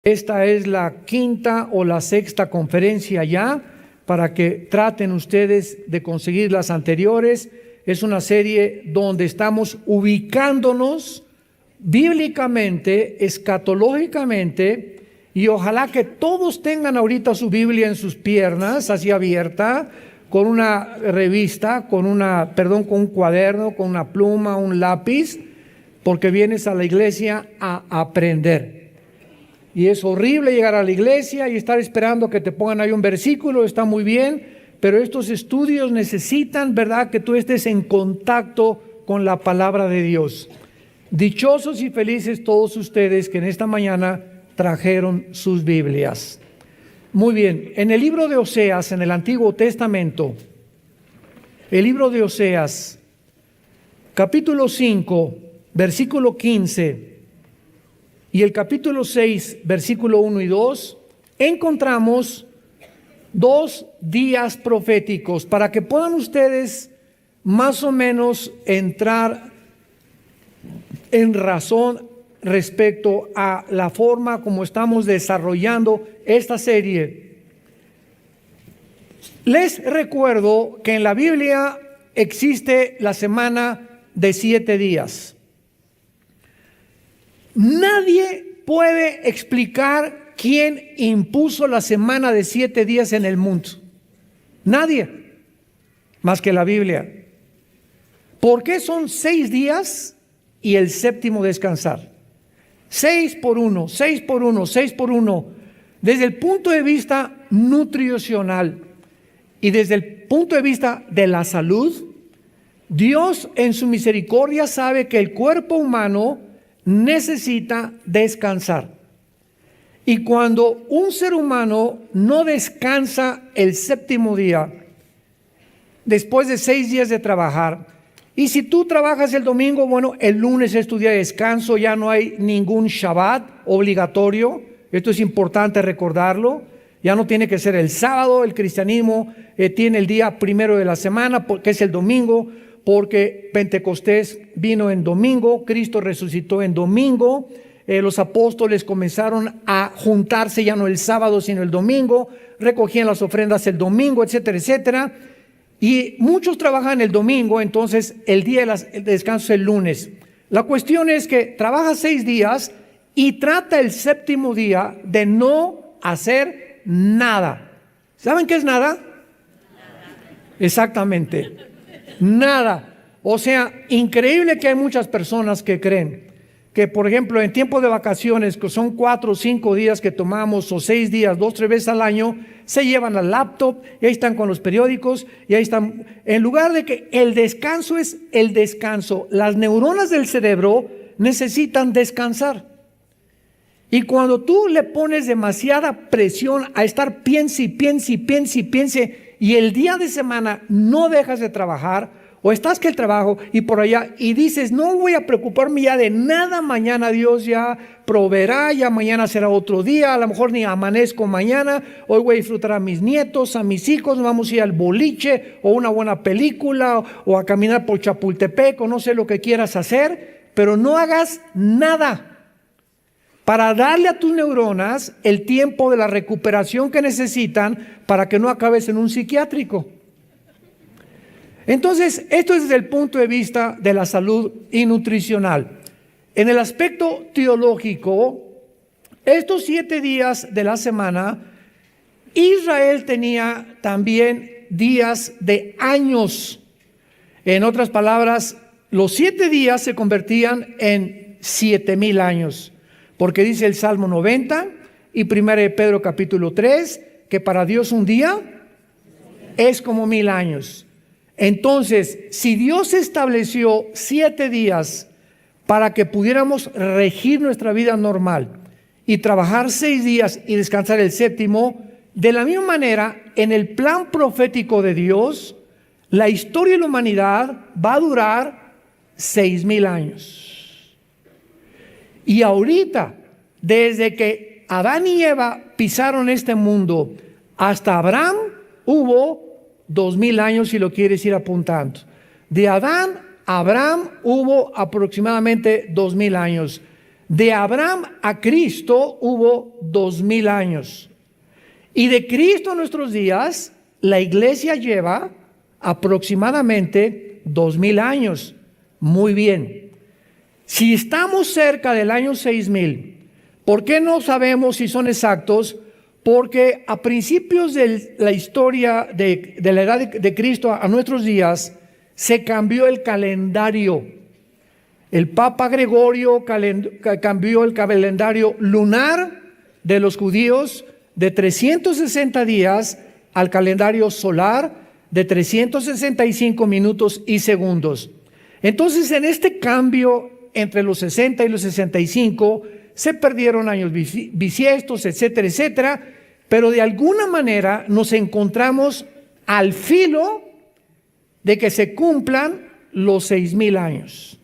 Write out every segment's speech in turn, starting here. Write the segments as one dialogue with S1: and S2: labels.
S1: Esta es la quinta o la sexta conferencia ya, para que traten ustedes de conseguir las anteriores. Es una serie donde estamos ubicándonos bíblicamente, escatológicamente, y ojalá que todos tengan ahorita su Biblia en sus piernas, así abierta, con una revista, con un cuaderno, con una pluma, un lápiz, porque vienes a la iglesia a aprender. Y es horrible llegar a la iglesia y estar esperando que te pongan ahí un versículo, está muy bien, pero estos estudios necesitan, ¿verdad?, que tú estés en contacto con la palabra de Dios. Dichosos y felices todos ustedes que en esta mañana trajeron sus Biblias. Muy bien, en el libro de Oseas, en el Antiguo Testamento, el libro de Oseas, capítulo 5, versículo 15, y el capítulo 6, versículo 1 y 2, encontramos dos días proféticos para que puedan ustedes más o menos entrar en razón respecto a la forma como estamos desarrollando esta serie. Les recuerdo que en la Biblia existe la semana de 7 días. Nadie puede explicar quién impuso la semana de 7 días en el mundo. Nadie, más que la Biblia. ¿Por qué son 6 días y el séptimo descansar? 6 por 1, 6 por 1, 6 por 1. Desde el punto de vista nutricional y desde el punto de vista de la salud, Dios en su misericordia sabe que el cuerpo humano necesita descansar. Y cuando un ser humano no descansa el séptimo día, después de 6 días de trabajar, y si tú trabajas el domingo, bueno, el lunes es tu día de descanso, ya no hay ningún Shabbat obligatorio. Esto es importante recordarlo. Ya no tiene que ser el sábado. El cristianismo tiene el día primero de la semana, porque es el domingo, porque Pentecostés vino en domingo, Cristo resucitó en domingo, los apóstoles comenzaron a juntarse ya no el sábado sino el domingo, recogían las ofrendas el domingo, etcétera, etcétera, y muchos trabajan el domingo, entonces el día de descanso es el lunes. La cuestión es que trabaja 6 días y trata el séptimo día de no hacer nada. ¿Saben qué es nada? Exactamente. Nada. O sea, increíble que hay muchas personas que creen que, por ejemplo, en tiempo de vacaciones, que son 4 o 5 días que tomamos, o 6 días, 2 o 3 veces al año, se llevan al laptop y ahí están con los periódicos y ahí están. En lugar de que el descanso es el descanso, las neuronas del cerebro necesitan descansar. Y cuando tú le pones demasiada presión a estar piense y piense y piense y piense, y el día de semana no dejas de trabajar, o estás que el trabajo y por allá, y dices, no voy a preocuparme ya de nada, mañana Dios ya proveerá, ya mañana será otro día, a lo mejor ni amanezco mañana, hoy voy a disfrutar a mis nietos, a mis hijos, vamos a ir al boliche, o una buena película, o a caminar por Chapultepec, o no sé lo que quieras hacer, pero no hagas nada para darle a tus neuronas el tiempo de la recuperación que necesitan para que no acabes en un psiquiátrico. Entonces, esto es desde el punto de vista de la salud y nutricional. En el aspecto teológico, estos 7 días de la semana, Israel tenía también días de años. En otras palabras, los 7 días se convertían en 7,000 años. Porque dice el Salmo 90 y 1 de Pedro capítulo 3, que para Dios un día es como 1000 años. Entonces, si Dios estableció 7 días para que pudiéramos regir nuestra vida normal y trabajar 6 días y descansar el séptimo, de la misma manera, en el plan profético de Dios, la historia de la humanidad va a durar 6,000 años. Y ahorita, desde que Adán y Eva pisaron este mundo hasta Abraham, hubo 2,000 años, si lo quieres ir apuntando. De Adán a Abraham hubo aproximadamente 2,000 años. De Abraham a Cristo hubo 2000 años. Y de Cristo a nuestros días, la iglesia lleva aproximadamente 2000 años. Muy bien. Si estamos cerca del año 6000, ¿por qué no sabemos si son exactos? Porque a principios de la historia de la edad de Cristo a nuestros días, se cambió el calendario. El Papa Gregorio cambió el calendario lunar de los judíos de 360 días al calendario solar de 365 minutos y segundos. Entonces, en este cambio entre los 60 y los 65, se perdieron años bisiestos, etcétera, etcétera, pero de alguna manera nos encontramos al filo de que se cumplan los 6000 años.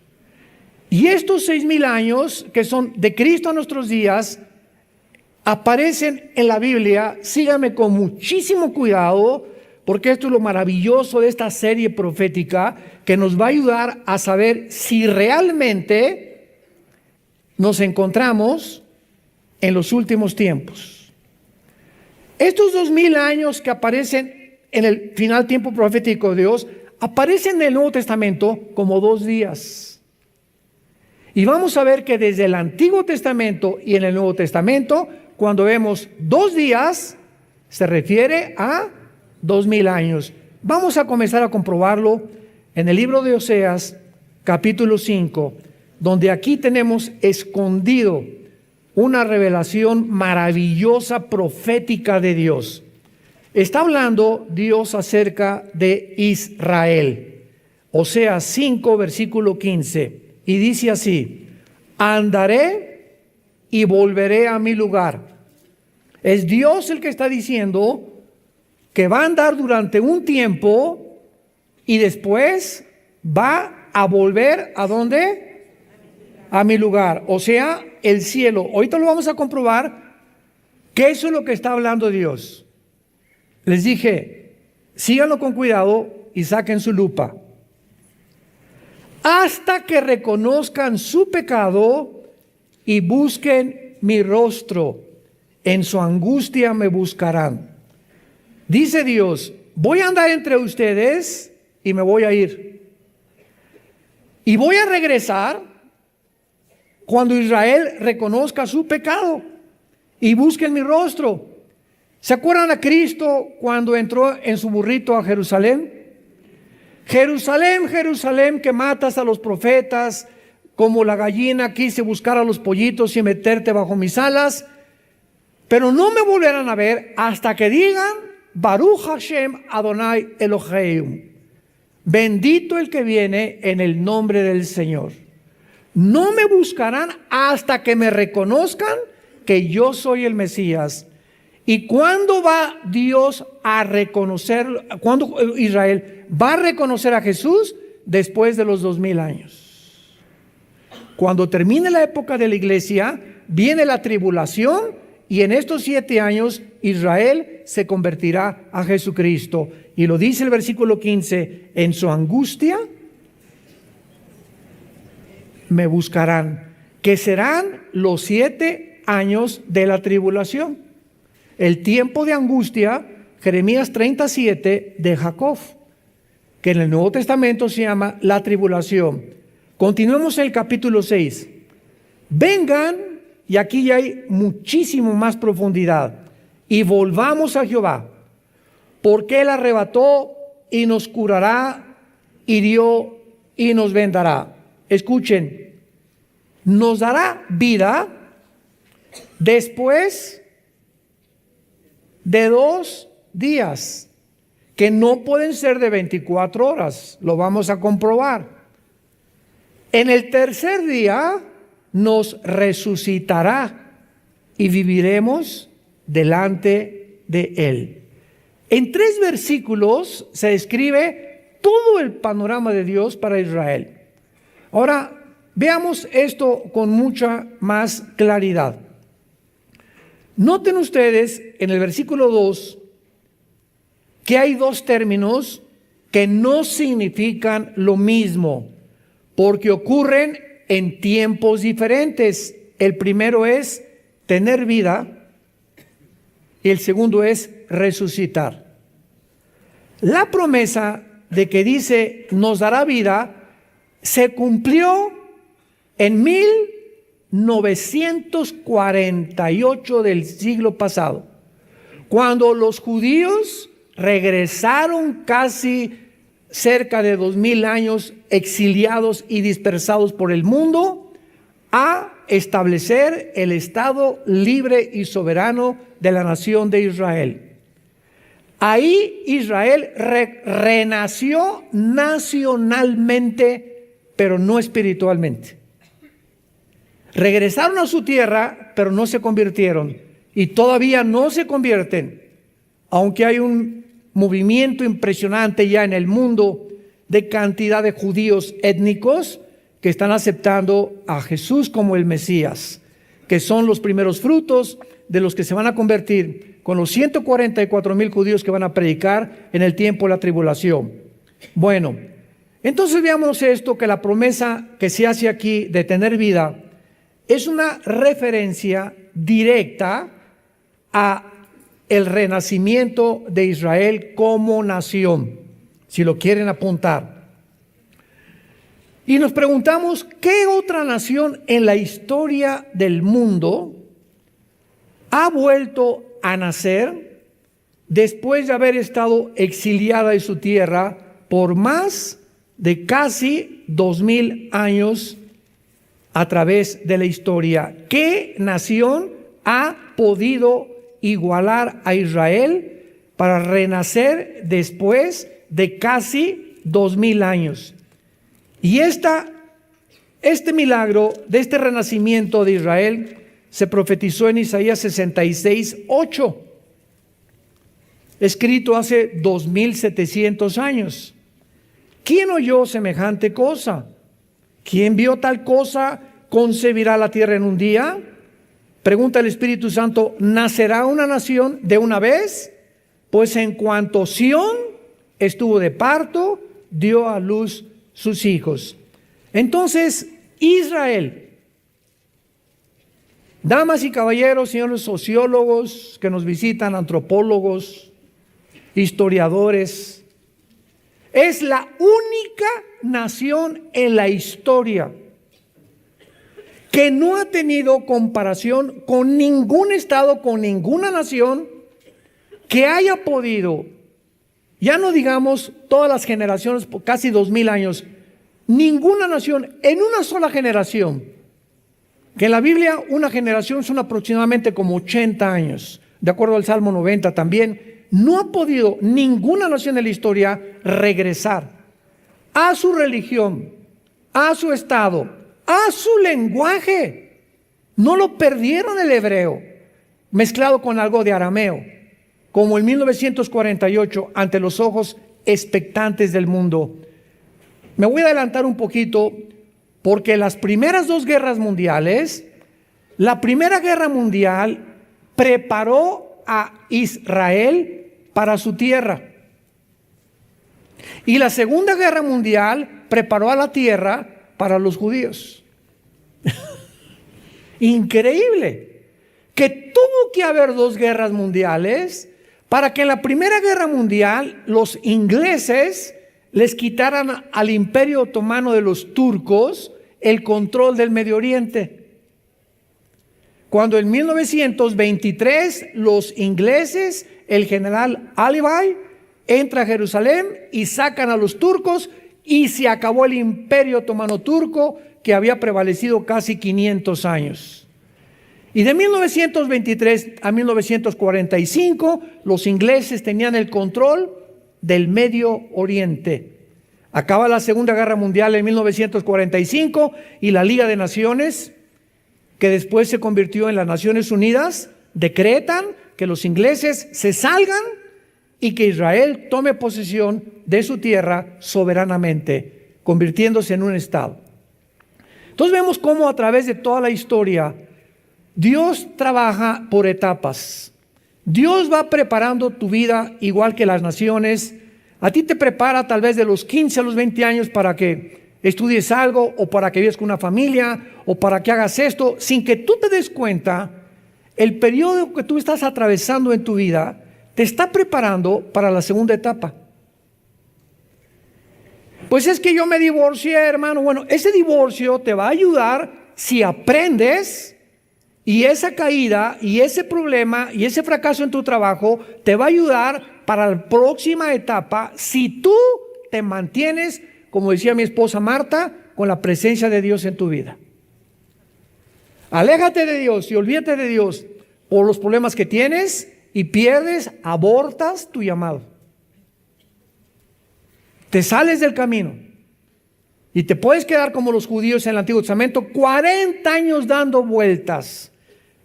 S1: Y estos 6000 años, que son de Cristo a nuestros días, aparecen en la Biblia. Síganme con muchísimo cuidado, porque esto es lo maravilloso de esta serie profética, que nos va a ayudar a saber si realmente nos encontramos en los últimos tiempos. Estos 2000 años que aparecen en el final tiempo profético de Dios, aparecen en el Nuevo Testamento como 2 días. Y vamos a ver que desde el Antiguo Testamento y en el Nuevo Testamento, cuando vemos 2 días, se refiere a 2000 años. Vamos a comenzar a comprobarlo en el libro de Oseas, capítulo 5, donde aquí tenemos escondido una revelación maravillosa profética de Dios. Está hablando Dios acerca de Israel. Oseas 5, versículo 15, y dice así: andaré y volveré a mi lugar. Es Dios el que está diciendo que va a andar durante un tiempo y después va a volver ¿a dónde? A mi lugar, o sea, el cielo. Ahorita lo vamos a comprobar que eso es lo que está hablando Dios. Les dije, síganlo con cuidado y saquen su lupa. Hasta que reconozcan su pecado y busquen mi rostro, en su angustia me buscarán. Dice Dios, voy a andar entre ustedes y me voy a ir. Y voy a regresar cuando Israel reconozca su pecado y busquen mi rostro. ¿Se acuerdan a Cristo cuando entró en su burrito a Jerusalén? Jerusalén, Jerusalén, que matas a los profetas, como la gallina quise buscar a los pollitos y meterte bajo mis alas, pero no me volverán a ver hasta que digan, Baruch Hashem Adonai Eloheinu, bendito el que viene en el nombre del Señor. No me buscarán hasta que me reconozcan que yo soy el Mesías. ¿Y cuándo va Dios a reconocer, cuándo Israel va a reconocer a Jesús? Después de los 2000 años. Cuando termine la época de la iglesia, viene la tribulación y en estos 7 años Israel se convertirá a Jesucristo. Y lo dice el versículo 15, en su angustia me buscarán, que serán los 7 años de la tribulación. El tiempo de angustia, Jeremías 37 de Jacob, que en el Nuevo Testamento se llama la tribulación. Continuemos en el capítulo 6. Vengan, y aquí ya hay muchísimo más profundidad, y volvamos a Jehová, porque Él arrebató y nos curará, hirió y nos vendará. Escuchen, nos dará vida después de 2 días, que no pueden ser de 24 horas, lo vamos a comprobar. En el tercer día nos resucitará y viviremos delante de Él. En 3 versículos se describe todo el panorama de Dios para Israel. Ahora, veamos esto con mucha más claridad. Noten ustedes en el versículo 2 que hay 2 términos que no significan lo mismo, porque ocurren en tiempos diferentes. El primero es tener vida y el segundo es resucitar. La promesa de que dice nos dará vida se cumplió en 1948 del siglo pasado, cuando los judíos regresaron casi cerca de 2000 años exiliados y dispersados por el mundo a establecer el Estado libre y soberano de la nación de Israel. Ahí Israel renació nacionalmente, pero no espiritualmente. Regresaron a su tierra, pero no se convirtieron y todavía no se convierten, aunque hay un movimiento impresionante ya en el mundo de cantidad de judíos étnicos que están aceptando a Jesús como el Mesías, que son los primeros frutos de los que se van a convertir con los 144,000 judíos que van a predicar en el tiempo de la tribulación. Bueno, entonces veamos esto, que la promesa que se hace aquí de tener vida es una referencia directa a el renacimiento de Israel como nación, si lo quieren apuntar. Y nos preguntamos, ¿qué otra nación en la historia del mundo ha vuelto a nacer después de haber estado exiliada de su tierra por más de casi 2000 años a través de la historia? ¿Qué nación ha podido igualar a Israel para renacer después de casi 2000 años? Y este milagro de este renacimiento de Israel se profetizó en Isaías 66:8, escrito hace 2700 años. ¿Quién oyó semejante cosa? ¿Quién vio tal cosa? ¿Concebirá la tierra en un día? Pregunta el Espíritu Santo, ¿nacerá una nación de una vez? Pues en cuanto Sión estuvo de parto, dio a luz sus hijos. Entonces, Israel, damas y caballeros, señores sociólogos que nos visitan, antropólogos, historiadores, es la única nación en la historia que no ha tenido comparación con ningún estado, con ninguna nación que haya podido, ya no digamos todas las generaciones, por casi 2000 años, ninguna nación en una sola generación, que en la Biblia una generación son aproximadamente como 80 años, de acuerdo al Salmo 90 también, no ha podido ninguna nación en la historia regresar a su religión, a su estado, a su lenguaje. No lo perdieron el hebreo, mezclado con algo de arameo, como en 1948, ante los ojos expectantes del mundo. Me voy a adelantar un poquito, porque las primeras dos guerras mundiales, la Primera Guerra Mundial preparó a Israel para su tierra. Y la Segunda Guerra Mundial preparó a la tierra para los judíos. Increíble que tuvo que haber dos guerras mundiales para que en la Primera Guerra Mundial los ingleses les quitaran al Imperio Otomano de los turcos el control del Medio Oriente. Cuando en 1923 los ingleses, el general Alibay, entra a Jerusalén y sacan a los turcos y se acabó el Imperio Otomano turco que había prevalecido casi 500 años. Y de 1923 a 1945 los ingleses tenían el control del Medio Oriente. Acaba la Segunda Guerra Mundial en 1945 y la Liga de Naciones, que después se convirtió en las Naciones Unidas, decretan que los ingleses se salgan y que Israel tome posesión de su tierra soberanamente, convirtiéndose en un estado. Entonces vemos cómo a través de toda la historia Dios trabaja por etapas. Dios va preparando tu vida igual que las naciones. A ti te prepara tal vez de los 15 a los 20 años para que estudies algo, o para que vivas con una familia, o para que hagas esto, sin que tú te des cuenta, el periodo que tú estás atravesando en tu vida te está preparando para la segunda etapa. Pues es que yo me divorcié, hermano. Bueno, ese divorcio te va a ayudar si aprendes, y esa caída y ese problema y ese fracaso en tu trabajo te va a ayudar para la próxima etapa si tú te mantienes, como decía mi esposa Marta, con la presencia de Dios en tu vida. Aléjate de Dios y olvídate de Dios por los problemas que tienes y pierdes, abortas tu llamado. Te sales del camino y te puedes quedar como los judíos en el Antiguo Testamento, 40 años dando vueltas.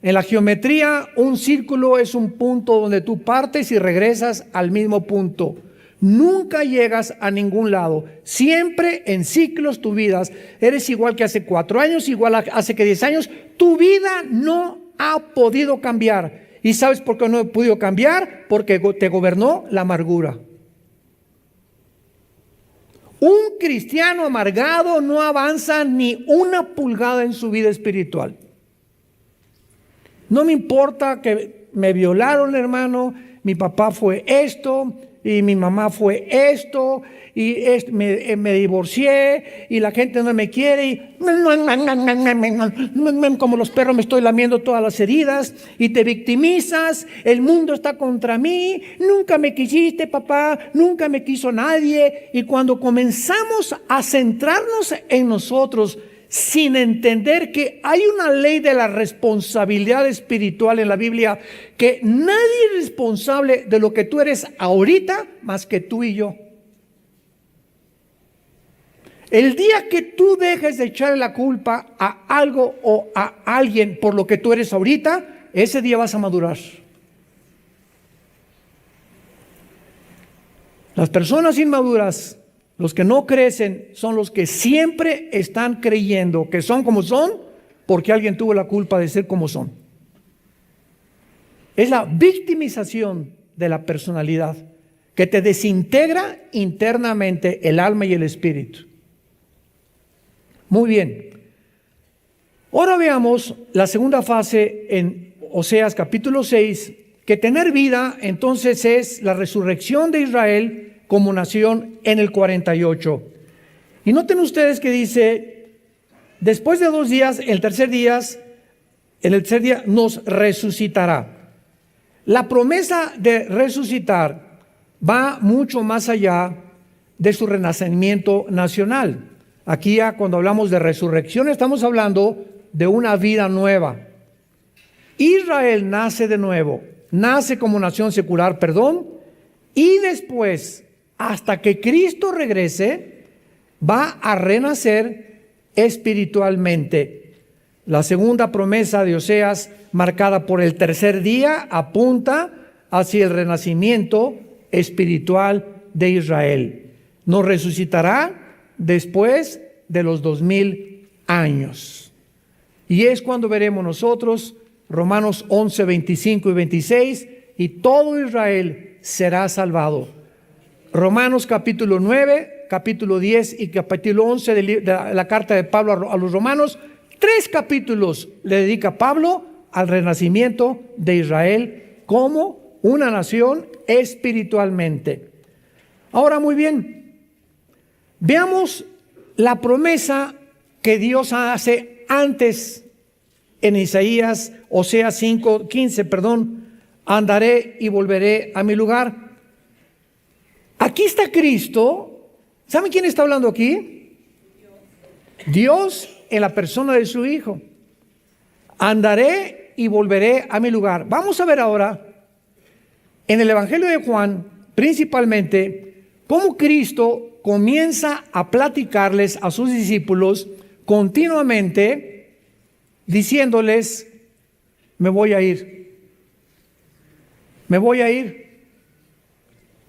S1: En la geometría, un círculo es un punto donde tú partes y regresas al mismo punto. Nunca llegas a ningún lado. Siempre en ciclos tu vida. Eres igual que hace 4 años, igual hace que 10 años. Tu vida no ha podido cambiar. ¿Y sabes por qué no ha podido cambiar? Porque te gobernó la amargura. Un cristiano amargado no avanza ni una pulgada en su vida espiritual. No me importa que me violaron, hermano, mi papá fue esto, y mi mamá fue esto, y me divorcié, y la gente no me quiere, y como los perros me estoy lamiendo todas las heridas, y te victimizas, el mundo está contra mí, nunca me quisiste, papá, nunca me quiso nadie. Y cuando comenzamos a centrarnos en nosotros, sin entender que hay una ley de la responsabilidad espiritual en la Biblia, que nadie es responsable de lo que tú eres ahorita más que tú y yo. El día que tú dejes de echarle la culpa a algo o a alguien por lo que tú eres ahorita, ese día vas a madurar. Las personas inmaduras, los que no crecen, son los que siempre están creyendo que son como son porque alguien tuvo la culpa de ser como son. Es la victimización de la personalidad que te desintegra internamente el alma y el espíritu. Muy bien. Ahora veamos la segunda fase en Oseas capítulo 6, que tener vida entonces es la resurrección de Israel como nación en el 48. Y noten ustedes que dice, después de 2 días, en el tercer día nos resucitará. La promesa de resucitar va mucho más allá de su renacimiento nacional. Aquí ya cuando hablamos de resurrección estamos hablando de una vida nueva. Israel nace de nuevo, nace como nación secular, y después, hasta que Cristo regrese, va a renacer espiritualmente. La segunda promesa de Oseas, marcada por el tercer día, apunta hacia el renacimiento espiritual de Israel. Nos resucitará después de los 2000 años. Y es cuando veremos nosotros Romanos 11, 25 y 26, y todo Israel será salvado. Romanos capítulo 9, capítulo 10 y capítulo 11 de la carta de Pablo a los romanos, 3 capítulos le dedica Pablo al renacimiento de Israel como una nación espiritualmente. Ahora, muy bien, veamos la promesa que Dios hace antes en Isaías, Oseas 5:15, andaré y volveré a mi lugar. Aquí está Cristo. ¿Saben quién está hablando aquí? Dios en la persona de su Hijo. Andaré y volveré a mi lugar. Vamos a ver ahora en el Evangelio de Juan, principalmente, cómo Cristo comienza a platicarles a sus discípulos continuamente, diciéndoles, me voy a ir. Me voy a ir.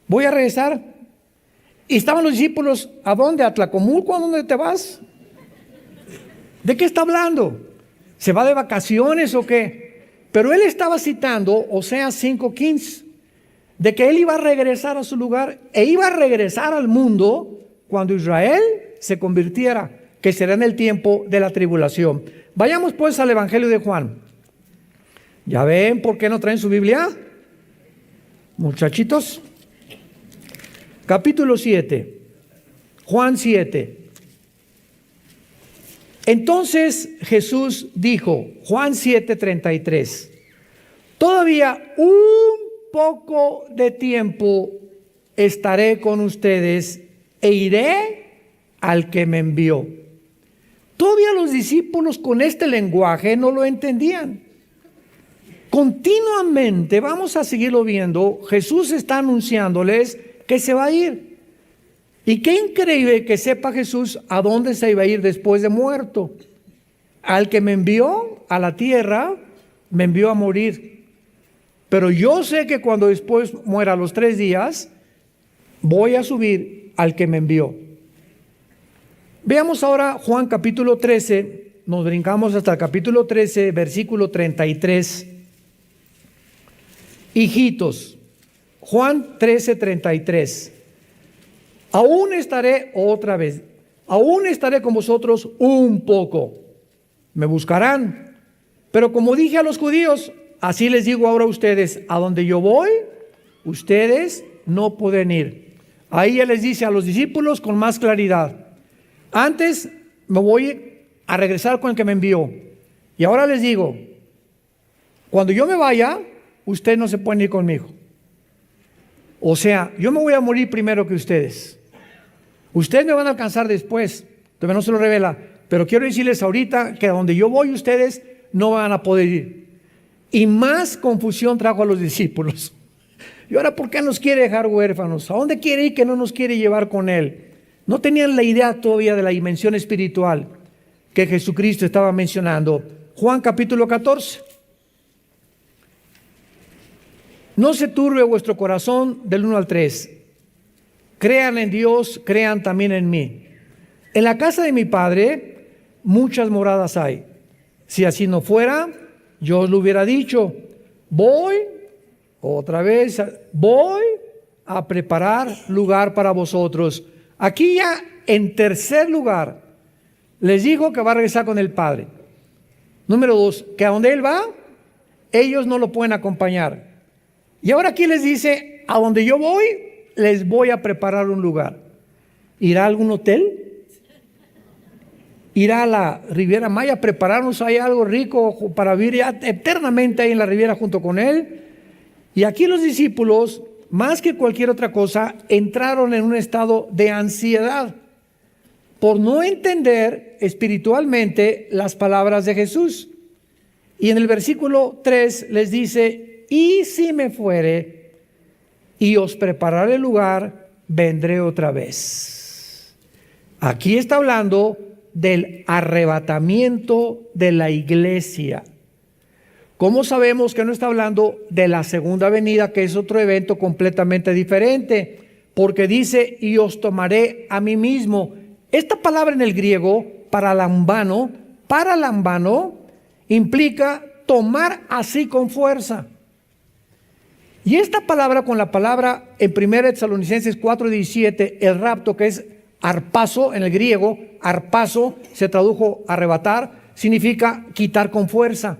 S1: Voy a regresar. Y estaban los discípulos, ¿a dónde? ¿A Tlacomulco? ¿A dónde te vas? ¿De qué está hablando? ¿Se va de vacaciones o qué? Pero él estaba citando Oseas 5:15, de que él iba a regresar a su lugar e iba a regresar al mundo cuando Israel se convirtiera, que será en el tiempo de la tribulación. Vayamos pues al Evangelio de Juan. ¿Ya ven por qué no traen su Biblia? Muchachitos. Capítulo 7. Juan 7. Entonces Jesús dijo, Juan 7:33, todavía un poco de tiempo estaré con ustedes e iré al que me envió. Todavía los discípulos con este lenguaje no lo entendían. Continuamente, vamos a seguirlo viendo, Jesús está anunciándoles que se va a ir. Y qué increíble que sepa Jesús a dónde se iba a ir después de muerto. Al que me envió a la tierra, me envió a morir. Pero yo sé que cuando después muera a los 3 días, voy a subir al que me envió. Veamos ahora Juan capítulo 13, nos brincamos hasta el capítulo 13, versículo 33. Hijitos, Juan 13:33. Aún estaré otra vez, aún estaré con vosotros un poco. Me buscarán, pero como dije a los judíos, así les digo ahora a ustedes, a donde yo voy, ustedes no pueden ir. Ahí Él les dice a los discípulos con más claridad, antes me voy a regresar con el que me envió. Y ahora les digo, cuando yo me vaya, ustedes no se pueden ir conmigo. O sea, yo me voy a morir primero que ustedes. Ustedes me van a alcanzar después, todavía no se lo revela, pero quiero decirles ahorita que a donde yo voy ustedes no van a poder ir. Y más confusión trajo a los discípulos. ¿Y ahora por qué nos quiere dejar huérfanos? ¿A dónde quiere ir que no nos quiere llevar con Él? No tenían la idea todavía de la dimensión espiritual que Jesucristo estaba mencionando. Juan capítulo 14. No se turbe vuestro corazón del 1 al 3. Crean en Dios, crean también en mí. En la casa de mi Padre muchas moradas hay. Si así no fuera, yo os lo hubiera dicho. Voy a preparar lugar para vosotros. Aquí ya en tercer lugar, les digo que va a regresar con el Padre. Número 2, que a donde Él va, ellos no lo pueden acompañar. Y ahora aquí les dice, a donde yo voy, les voy a preparar un lugar. ¿Irá a algún hotel? ¿Irá a la Riviera Maya a prepararnos ahí algo rico para vivir ya eternamente ahí en la Riviera junto con Él? Y aquí los discípulos, más que cualquier otra cosa, entraron en un estado de ansiedad por no entender espiritualmente las palabras de Jesús. Y en el versículo 3 les dice, y si me fuere y os prepararé el lugar, vendré otra vez. Aquí está hablando del arrebatamiento de la iglesia. ¿Cómo sabemos que no está hablando de la segunda venida, que es otro evento completamente diferente? Porque dice, y os tomaré a mí mismo. Esta palabra en el griego, paralambano, implica tomar así con fuerza. Y esta palabra con la palabra en 1 Tesalonicenses 4:17, el rapto, que es arpazo en el griego, arpazo se tradujo arrebatar, significa quitar con fuerza.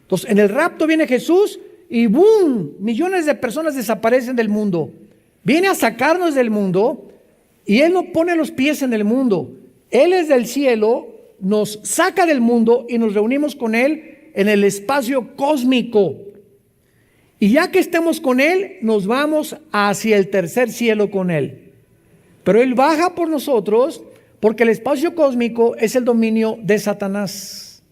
S1: Entonces, en el rapto viene Jesús y ¡boom! Millones de personas desaparecen del mundo. Viene a sacarnos del mundo y Él no pone los pies en el mundo. Él es del cielo, nos saca del mundo y nos reunimos con Él en el espacio cósmico. Y ya que estemos con Él, nos vamos hacia el tercer cielo con Él. Pero Él baja por nosotros porque el espacio cósmico es el dominio de Satanás.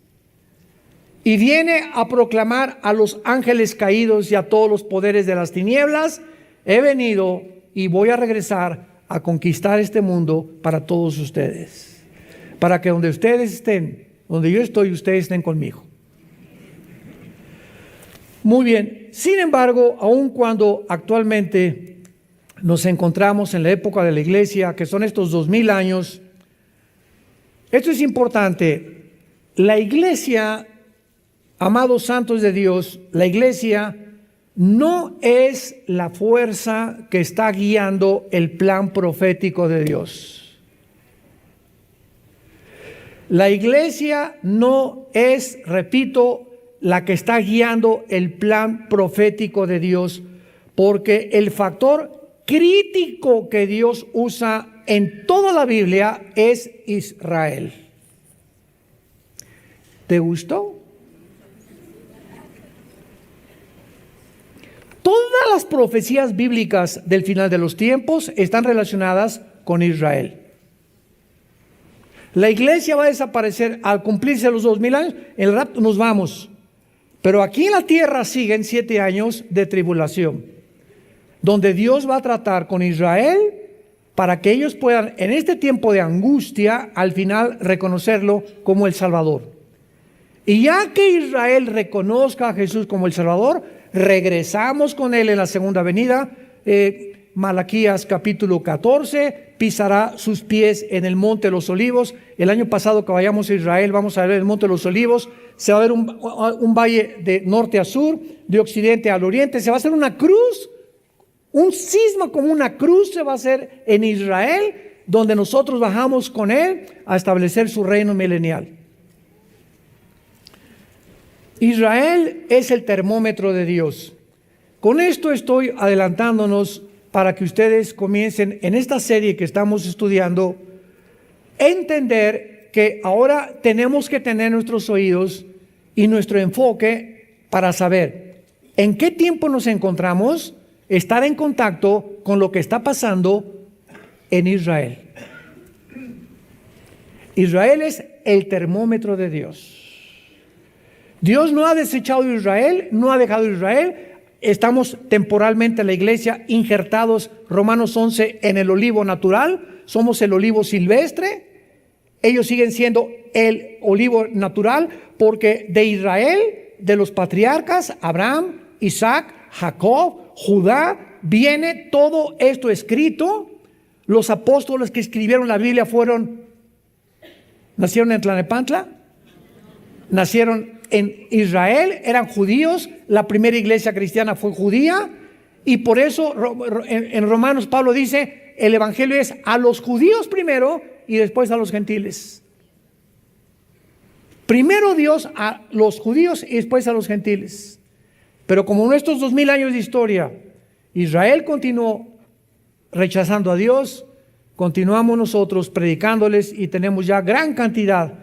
S1: Y viene a proclamar a los ángeles caídos y a todos los poderes de las tinieblas, he venido y voy a regresar a conquistar este mundo para todos ustedes. Para que donde ustedes estén, donde yo estoy, ustedes estén conmigo. Muy bien, sin embargo, aun cuando actualmente nos encontramos en la época de la iglesia, que son estos 2000 años, esto es importante. La iglesia, amados santos de Dios, la iglesia no es la fuerza que está guiando el plan profético de Dios. La iglesia no es, repito, la que está guiando el plan profético de Dios, porque el factor crítico que Dios usa en toda la Biblia es Israel. ¿Te gustó? Todas las profecías bíblicas del final de los tiempos están relacionadas con Israel. La iglesia va a desaparecer al cumplirse los 2000 años, el rapto nos vamos. Pero aquí en la tierra siguen 7 años de tribulación, donde Dios va a tratar con Israel para que ellos puedan, en este tiempo de angustia, al final reconocerlo como el Salvador. Y ya que Israel reconozca a Jesús como el Salvador, regresamos con Él en la segunda venida. Malaquías capítulo 14, pisará sus pies en el Monte de los Olivos. El año pasado que vayamos a Israel, vamos a ver el Monte de los Olivos. Se va a ver un valle de norte a sur, de occidente al oriente. Se va a hacer una cruz, un cisma como una cruz se va a hacer en Israel, donde nosotros bajamos con Él a establecer su reino milenial. Israel es el termómetro de Dios. Con esto estoy adelantándonos para que ustedes comiencen en esta serie que estamos estudiando, entender que ahora tenemos que tener nuestros oídos y nuestro enfoque para saber en qué tiempo nos encontramos, estar en contacto con lo que está pasando en Israel. Israel es el termómetro de Dios. Dios no ha desechado a Israel, no ha dejado a Israel. Estamos temporalmente en la iglesia injertados, Romanos 11, en el olivo natural. Somos el olivo silvestre. Ellos siguen siendo el olivo natural porque de Israel, de los patriarcas, Abraham, Isaac, Jacob, Judá, viene todo esto escrito. Los apóstoles que escribieron la Biblia nacieron en Tlalnepantla, nacieron en Israel, eran judíos, la primera iglesia cristiana fue judía, y por eso en Romanos Pablo dice, el evangelio es a los judíos primero y después a los gentiles. Primero Dios a los judíos y después a los gentiles. Pero como en estos 2000 años de historia, Israel continuó rechazando a Dios, continuamos nosotros predicándoles y tenemos ya gran cantidad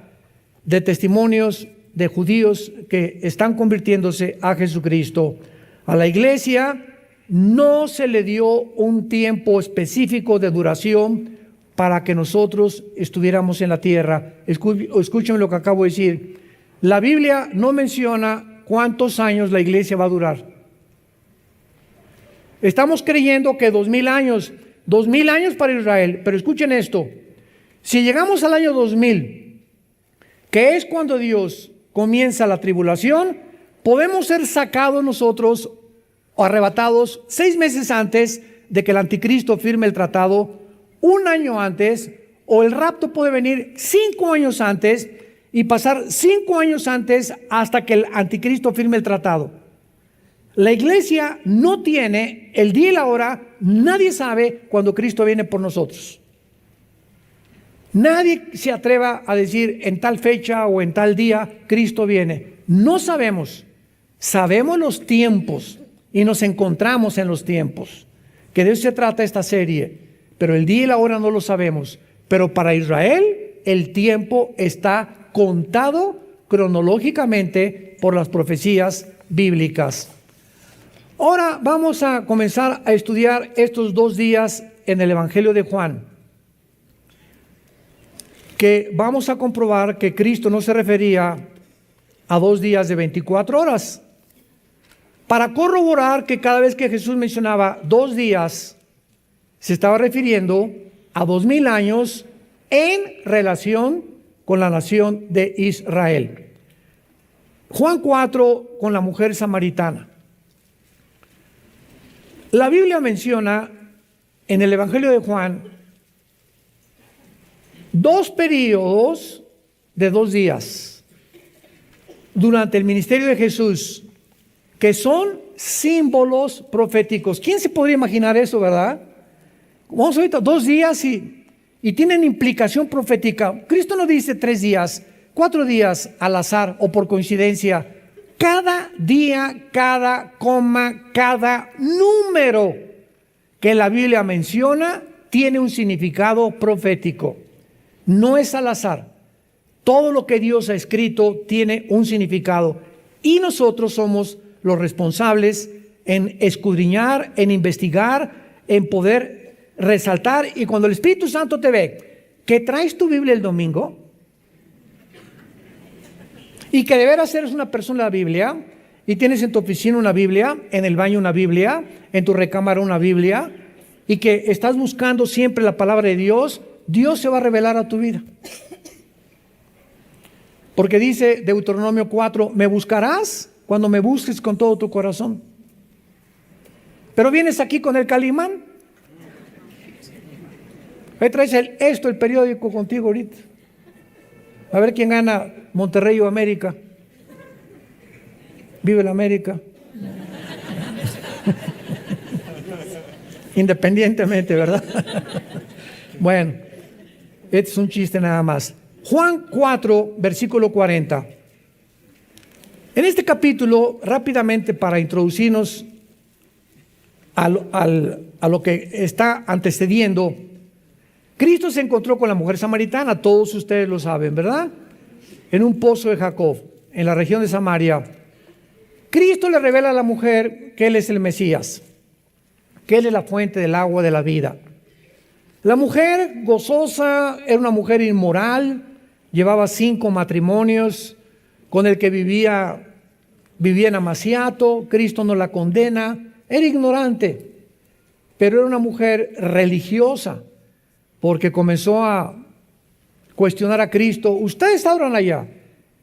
S1: de testimonios de judíos que están convirtiéndose a Jesucristo. A la iglesia no se le dio un tiempo específico de duración para que nosotros estuviéramos en la tierra. Escúchenme lo que acabo de decir. La Biblia no menciona cuántos años la iglesia va a durar. Estamos creyendo que 2000 años para Israel, pero escuchen esto. Si llegamos al año 2000, que es cuando Dios comienza la tribulación, podemos ser sacados nosotros o arrebatados 6 meses antes de que el anticristo firme el tratado, 1 año antes, o el rapto puede venir 5 años antes y pasar 5 años antes hasta que el anticristo firme el tratado. La iglesia no tiene el día y la hora, nadie sabe cuando Cristo viene por nosotros. Nadie se atreva a decir en tal fecha o en tal día Cristo viene. No sabemos. Sabemos los tiempos y nos encontramos en los tiempos. Que de eso se trata esta serie. Pero el día y la hora no lo sabemos. Pero para Israel el tiempo está contado cronológicamente por las profecías bíblicas. Ahora vamos a comenzar a estudiar estos 2 días en el Evangelio de Juan, que vamos a comprobar que Cristo no se refería a 2 días de 24 horas. Para corroborar que cada vez que Jesús mencionaba 2 días, se estaba refiriendo a 2000 años en relación con la nación de Israel. Juan 4 con la mujer samaritana. La Biblia menciona en el Evangelio de Juan 2 periodos de 2 días durante el ministerio de Jesús, que son símbolos proféticos. ¿Quién se podría imaginar eso, verdad? Vamos ahorita 2 días y y tienen implicación profética. Cristo no dice 3 días, 4 días al azar o por coincidencia. Cada día, cada coma, cada número que la Biblia menciona tiene un significado profético. No es al azar. Todo lo que Dios ha escrito tiene un significado. Y nosotros somos los responsables en escudriñar, en investigar, en poder resaltar. Y cuando el Espíritu Santo te ve que traes tu Biblia el domingo y que de veras eres una persona de la Biblia y tienes en tu oficina una Biblia, en el baño una Biblia, en tu recámara una Biblia, y que estás buscando siempre la palabra de Dios, Dios se va a revelar a tu vida. Porque dice Deuteronomio 4, me buscarás cuando me busques con todo tu corazón. Pero vienes aquí con el Calimán. Ahí traes el periódico contigo ahorita. A ver quién gana, Monterrey o América. Vive la América. Independientemente, ¿verdad? Bueno, este es un chiste nada más. Juan 4, versículo 40. En este capítulo, rápidamente para introducirnos a lo que está antecediendo, Cristo se encontró con la mujer samaritana, todos ustedes lo saben, ¿verdad? En un pozo de Jacob, en la región de Samaria. Cristo le revela a la mujer que Él es el Mesías, que Él es la fuente del agua de la vida. La mujer gozosa era una mujer inmoral, llevaba 5 matrimonios, con el que vivía en amaciato. Cristo no la condena, era ignorante, pero era una mujer religiosa, porque comenzó a cuestionar a Cristo. Ustedes adoran allá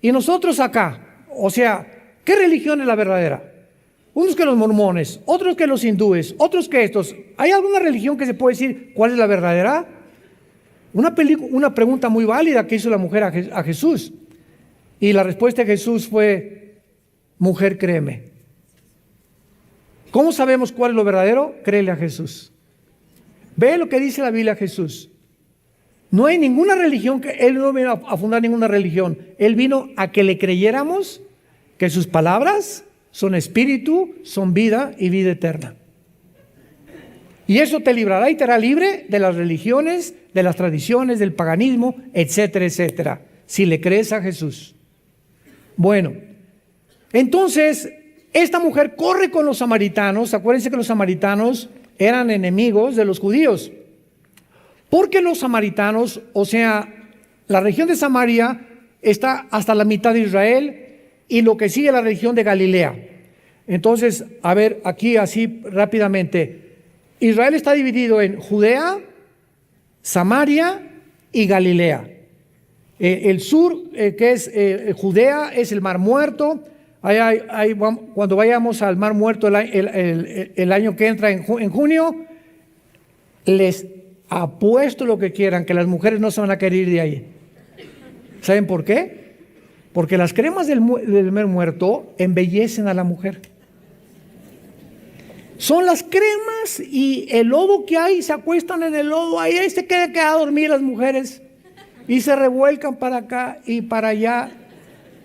S1: y nosotros acá. O sea, ¿qué religión es la verdadera? Unos que los mormones, otros que los hindúes, otros que estos. ¿Hay alguna religión que se puede decir cuál es la verdadera? Una pregunta muy válida que hizo la mujer a Jesús. Y la respuesta de Jesús fue, mujer, créeme. ¿Cómo sabemos cuál es lo verdadero? Créele a Jesús. Ve lo que dice la Biblia a Jesús. No hay ninguna religión, Él no vino a fundar ninguna religión. Él vino a que le creyéramos que sus palabras son espíritu, son vida y vida eterna. Y eso te librará y te hará libre de las religiones, de las tradiciones, del paganismo, etcétera, etcétera, si le crees a Jesús. Bueno, entonces esta mujer corre con los samaritanos. Acuérdense que los samaritanos eran enemigos de los judíos, porque los samaritanos, o sea, la región de Samaria está hasta la mitad de Israel y lo que sigue la región de Galilea. Entonces, a ver, aquí así rápidamente, Israel está dividido en Judea, Samaria y Galilea. El sur, que es Judea, es el Mar Muerto. Cuando vayamos al Mar Muerto el año que entra en junio, les apuesto lo que quieran, que las mujeres no se van a querer ir de ahí. ¿Saben por qué? Porque las cremas del Mar Muerto embellecen a la mujer. Son las cremas y el lodo que hay, se acuestan en el lodo, ahí se quedan a dormir las mujeres y se revuelcan para acá y para allá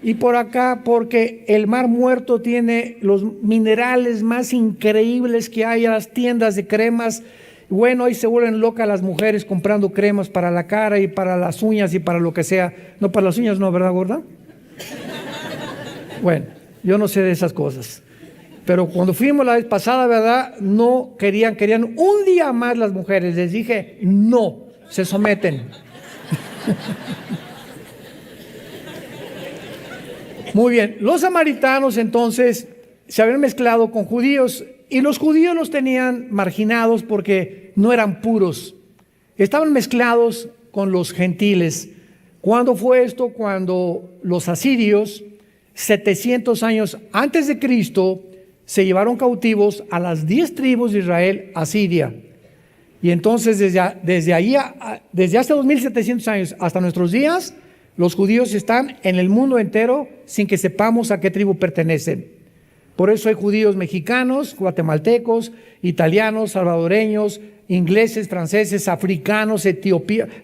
S1: y por acá, porque el Mar Muerto tiene los minerales más increíbles que hay. A las tiendas de cremas, bueno, ahí se vuelven locas las mujeres comprando cremas para la cara y para las uñas y para lo que sea. No, para las uñas no, ¿verdad, gorda? Bueno, yo no sé de esas cosas. Pero cuando fuimos la vez pasada, ¿verdad? No querían un día más las mujeres. Les dije, no, se someten. Muy bien, los samaritanos entonces se habían mezclado con judíos y los judíos los tenían marginados porque no eran puros. Estaban mezclados con los gentiles. ¿Cuándo fue esto? Cuando los asirios, 700 años antes de Cristo, se llevaron cautivos a las 10 tribus de Israel a Siria. Y entonces desde hace 2700 años hasta nuestros días, los judíos están en el mundo entero sin que sepamos a qué tribu pertenecen. Por eso hay judíos mexicanos, guatemaltecos, italianos, salvadoreños, ingleses, franceses, africanos, de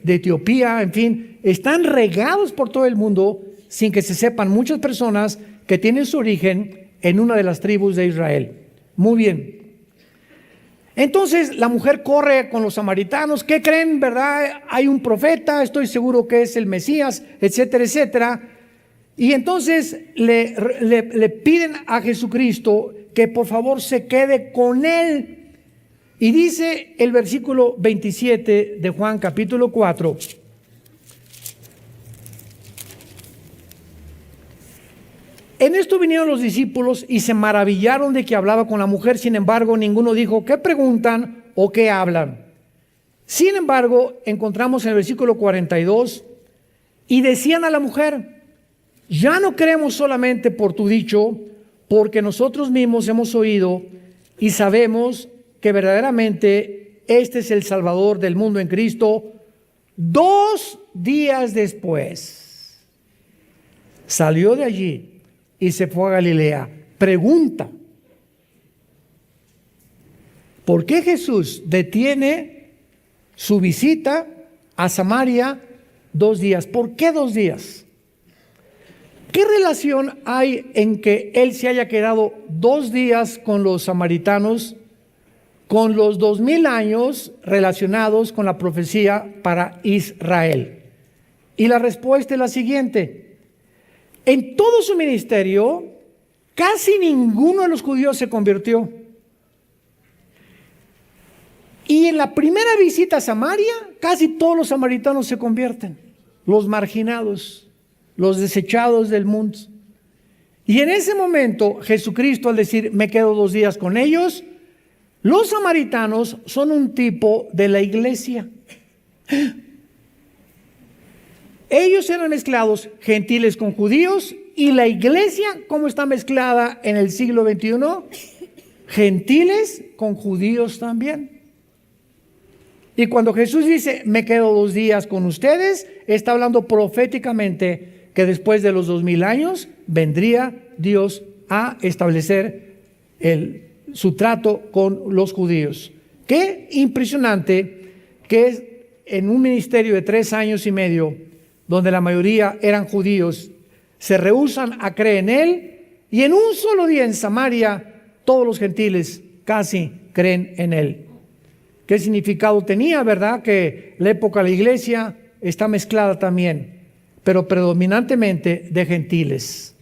S1: Etiopía, en fin, están regados por todo el mundo sin que se sepan muchas personas que tienen su origen en una de las tribus de Israel. Muy bien. Entonces la mujer corre con los samaritanos. ¿Qué creen, verdad? Hay un profeta, estoy seguro que es el Mesías, etcétera, etcétera. Y entonces le piden a Jesucristo que por favor se quede con él. Y dice el versículo 27 de Juan capítulo 4. En esto vinieron los discípulos y se maravillaron de que hablaba con la mujer. Sin embargo, ninguno dijo, ¿qué preguntan o qué hablan? Sin embargo, encontramos en el versículo 42, y decían a la mujer, ya no creemos solamente por tu dicho, porque nosotros mismos hemos oído y sabemos que verdaderamente este es el Salvador del mundo en Cristo. 2 días después, salió de allí y se fue a Galilea. Pregunta, ¿por qué Jesús detiene su visita a Samaria 2 días? ¿Por qué 2 días? ¿Qué relación hay en que él se haya quedado 2 días con los samaritanos, con los 2000 años relacionados con la profecía para Israel? Y la respuesta es la siguiente. En todo su ministerio, casi ninguno de los judíos se convirtió. Y en la primera visita a Samaria, casi todos los samaritanos se convierten, los marginados, los desechados del mundo. Y en ese momento, Jesucristo, al decir, me quedo 2 días con ellos, los samaritanos son un tipo de la iglesia. Ellos eran mezclados, gentiles con judíos, y la iglesia, ¿cómo está mezclada en el siglo XXI? Gentiles con judíos también. Y cuando Jesús dice, me quedo 2 días con ustedes, está hablando proféticamente que después de los 2000 años vendría Dios a establecer su trato con los judíos. Qué impresionante que es en un ministerio de 3 años y medio, donde la mayoría eran judíos, se rehúsan a creer en él, y en un solo día en Samaria todos los gentiles casi creen en él. ¿Qué significado tenía, verdad? Que la época de la iglesia está mezclada también, pero predominantemente de gentiles.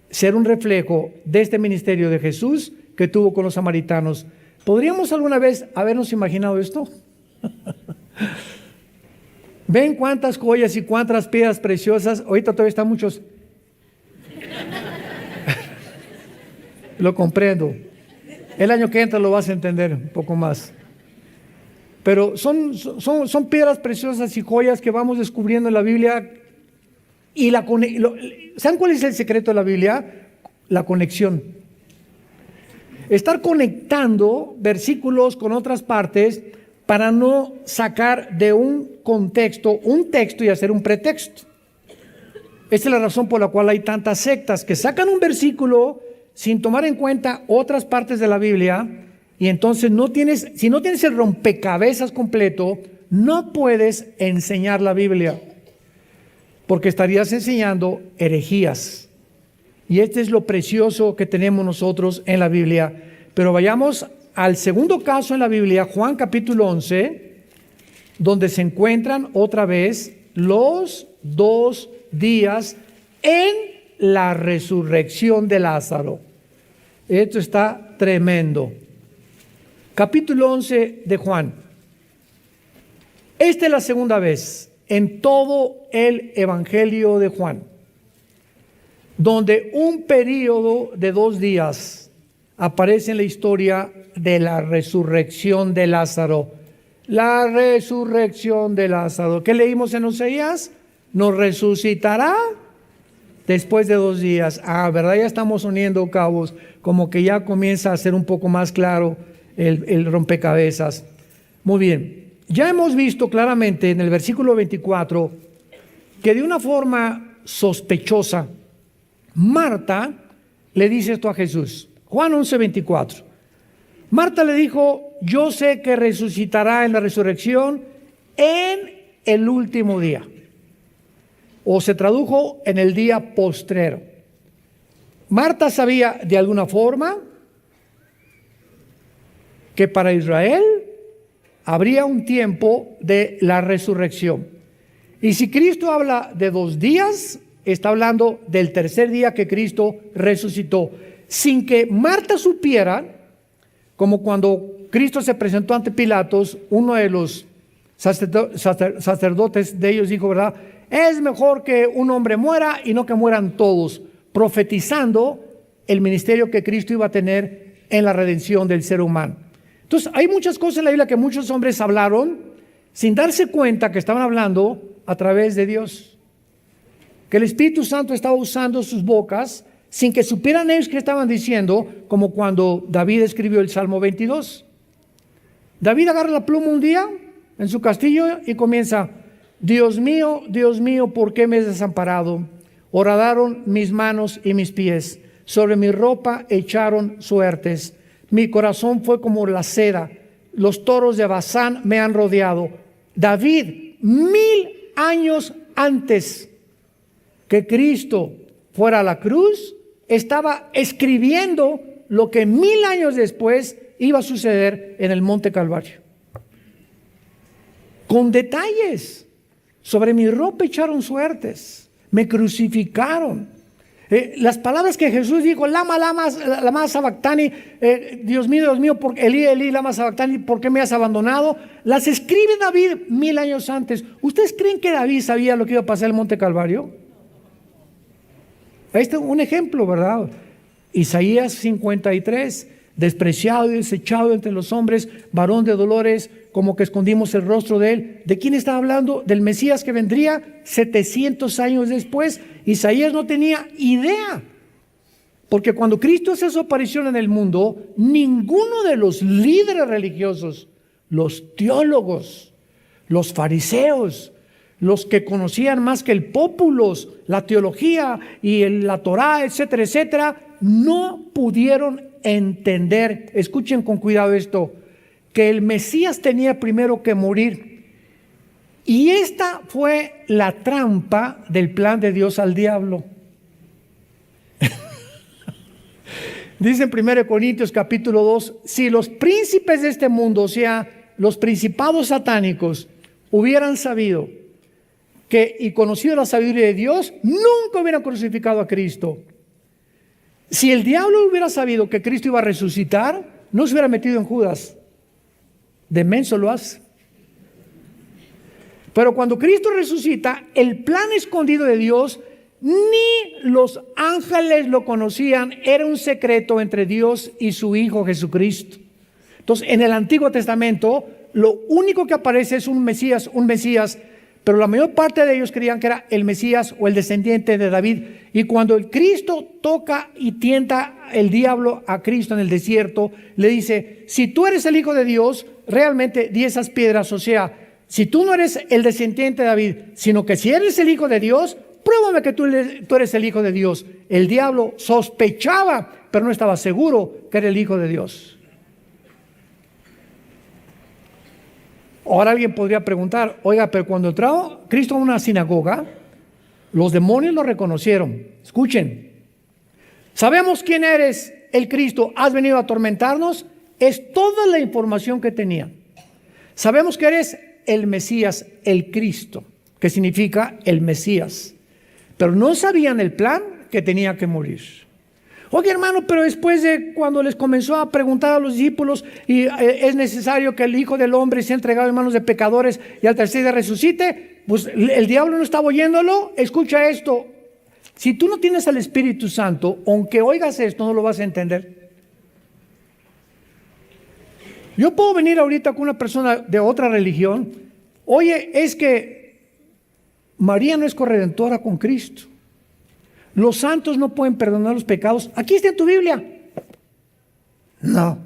S1: Ser un reflejo de este ministerio de Jesús que tuvo con los samaritanos. ¿Podríamos alguna vez habernos imaginado esto? ¿Ven cuántas joyas y cuántas piedras preciosas? Ahorita todavía están muchos. Lo comprendo. El año que entra lo vas a entender un poco más. Pero son piedras preciosas y joyas que vamos descubriendo en la Biblia. Y ¿saben cuál es el secreto de la Biblia? La conexión. Estar conectando versículos con otras partes para no sacar de un contexto un texto y hacer un pretexto. Esta es la razón por la cual hay tantas sectas que sacan un versículo sin tomar en cuenta otras partes de la Biblia, y entonces si no tienes el rompecabezas completo, no puedes enseñar la Biblia, porque estarías enseñando herejías. Y este es lo precioso que tenemos nosotros en la Biblia. Pero vayamos al segundo caso en la Biblia, Juan capítulo 11, donde se encuentran otra vez los 2 días en la resurrección de Lázaro. Esto está tremendo. Capítulo 11 de Juan. Esta es la segunda vez en todo el Evangelio de Juan, donde un periodo de 2 días aparece en la historia de la resurrección de Lázaro. La resurrección de Lázaro. ¿Qué leímos en Oseas? Nos resucitará después de 2 días. ¿Verdad? Ya estamos uniendo cabos, como que ya comienza a ser un poco más claro el rompecabezas. Muy bien. Ya hemos visto claramente en el versículo 24 que de una forma sospechosa, Marta le dice esto a Jesús. Juan 11:24. Marta le dijo, yo sé que resucitará en la resurrección en el último día. O se tradujo en el día postrero. Marta sabía de alguna forma que para Israel habría un tiempo de la resurrección. Y si Cristo habla de 2 días, está hablando del tercer día que Cristo resucitó. Sin que Marta supiera, como cuando Cristo se presentó ante Pilatos, uno de los sacerdotes de ellos dijo, ¿verdad? Es mejor que un hombre muera y no que mueran todos, profetizando el ministerio que Cristo iba a tener en la redención del ser humano. Entonces, hay muchas cosas en la Biblia que muchos hombres hablaron sin darse cuenta que estaban hablando a través de Dios. Que el Espíritu Santo estaba usando sus bocas sin que supieran ellos qué estaban diciendo, como cuando David escribió el Salmo 22. David agarra la pluma un día en su castillo y comienza, Dios mío, ¿por qué me has desamparado? Horadaron mis manos y mis pies, sobre mi ropa echaron suertes. Mi corazón fue como la seda, los toros de Basán me han rodeado. David, 1000 años antes que Cristo fuera a la cruz, estaba escribiendo lo que 1000 años después iba a suceder en el Monte Calvario. Con detalles. Sobre mi ropa echaron suertes, me crucificaron. Las palabras que Jesús dijo, lama sabactani, Dios mío, Elí, lama sabactani, ¿por qué me has abandonado? Las escribe David 1000 años antes. ¿Ustedes creen que David sabía lo que iba a pasar en el Monte Calvario? Ahí está un ejemplo, ¿verdad? Isaías 53, despreciado y desechado entre los hombres, varón de dolores, como que escondimos el rostro de él. ¿De quién está hablando? Del Mesías que vendría 700 años después. Isaías no tenía idea, porque cuando Cristo hace su aparición en el mundo, ninguno de los líderes religiosos, los teólogos, los fariseos, los que conocían más que el populos, la teología y la Torá, etcétera, etcétera, no pudieron entender, escuchen con cuidado esto, que el Mesías tenía primero que morir. Y esta fue la trampa del plan de Dios al diablo. Dice en 1 Corintios capítulo 2, si los príncipes de este mundo, o sea, los principados satánicos, hubieran sabido y conocido la sabiduría de Dios, nunca hubieran crucificado a Cristo. Si el diablo hubiera sabido que Cristo iba a resucitar, no se hubiera metido en Judas. De menso lo hace. Pero cuando Cristo resucita, el plan escondido de Dios, ni los ángeles lo conocían, era un secreto entre Dios y su Hijo Jesucristo. Entonces, en el Antiguo Testamento, lo único que aparece es un Mesías, pero la mayor parte de ellos creían que era el Mesías o el descendiente de David. Y cuando el Cristo toca y tienta el diablo a Cristo en el desierto, le dice, si tú eres el Hijo de Dios, realmente di esas piedras, o sea, si tú no eres el descendiente de David, sino que si eres el Hijo de Dios, pruébame que tú eres el Hijo de Dios. El diablo sospechaba, pero no estaba seguro que era el Hijo de Dios. Ahora alguien podría preguntar, oiga, pero cuando entró Cristo a una sinagoga, los demonios lo reconocieron. Escuchen, sabemos quién eres, el Cristo, has venido a atormentarnos. Es toda la información que tenía. Sabemos que eres el Mesías, el Cristo, que significa el Mesías. Pero no sabían el plan que tenía que morir. Oye, hermano, pero después de cuando les comenzó a preguntar a los discípulos y es necesario que el Hijo del Hombre sea entregado en manos de pecadores y al tercer día resucite, pues el diablo no estaba oyéndolo. Escucha esto, si tú no tienes al Espíritu Santo, aunque oigas esto, no lo vas a entender. Yo puedo venir ahorita con una persona de otra religión, oye, es que María no es corredentora con Cristo. Los santos no pueden perdonar los pecados. Aquí está en tu Biblia. No.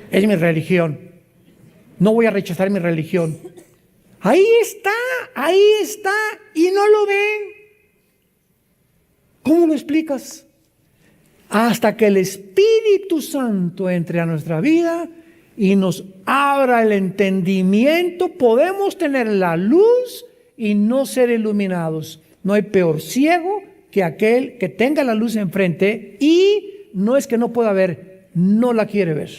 S1: Es mi religión. No voy a rechazar mi religión. Ahí está, y no lo ven. ¿Cómo lo explicas? hasta que el Espíritu Santo entre a nuestra vida y nos abra el entendimiento, podemos tener la luz y no ser iluminados. No hay peor ciego que aquel que tenga la luz enfrente y no es que no pueda ver, no la quiere ver.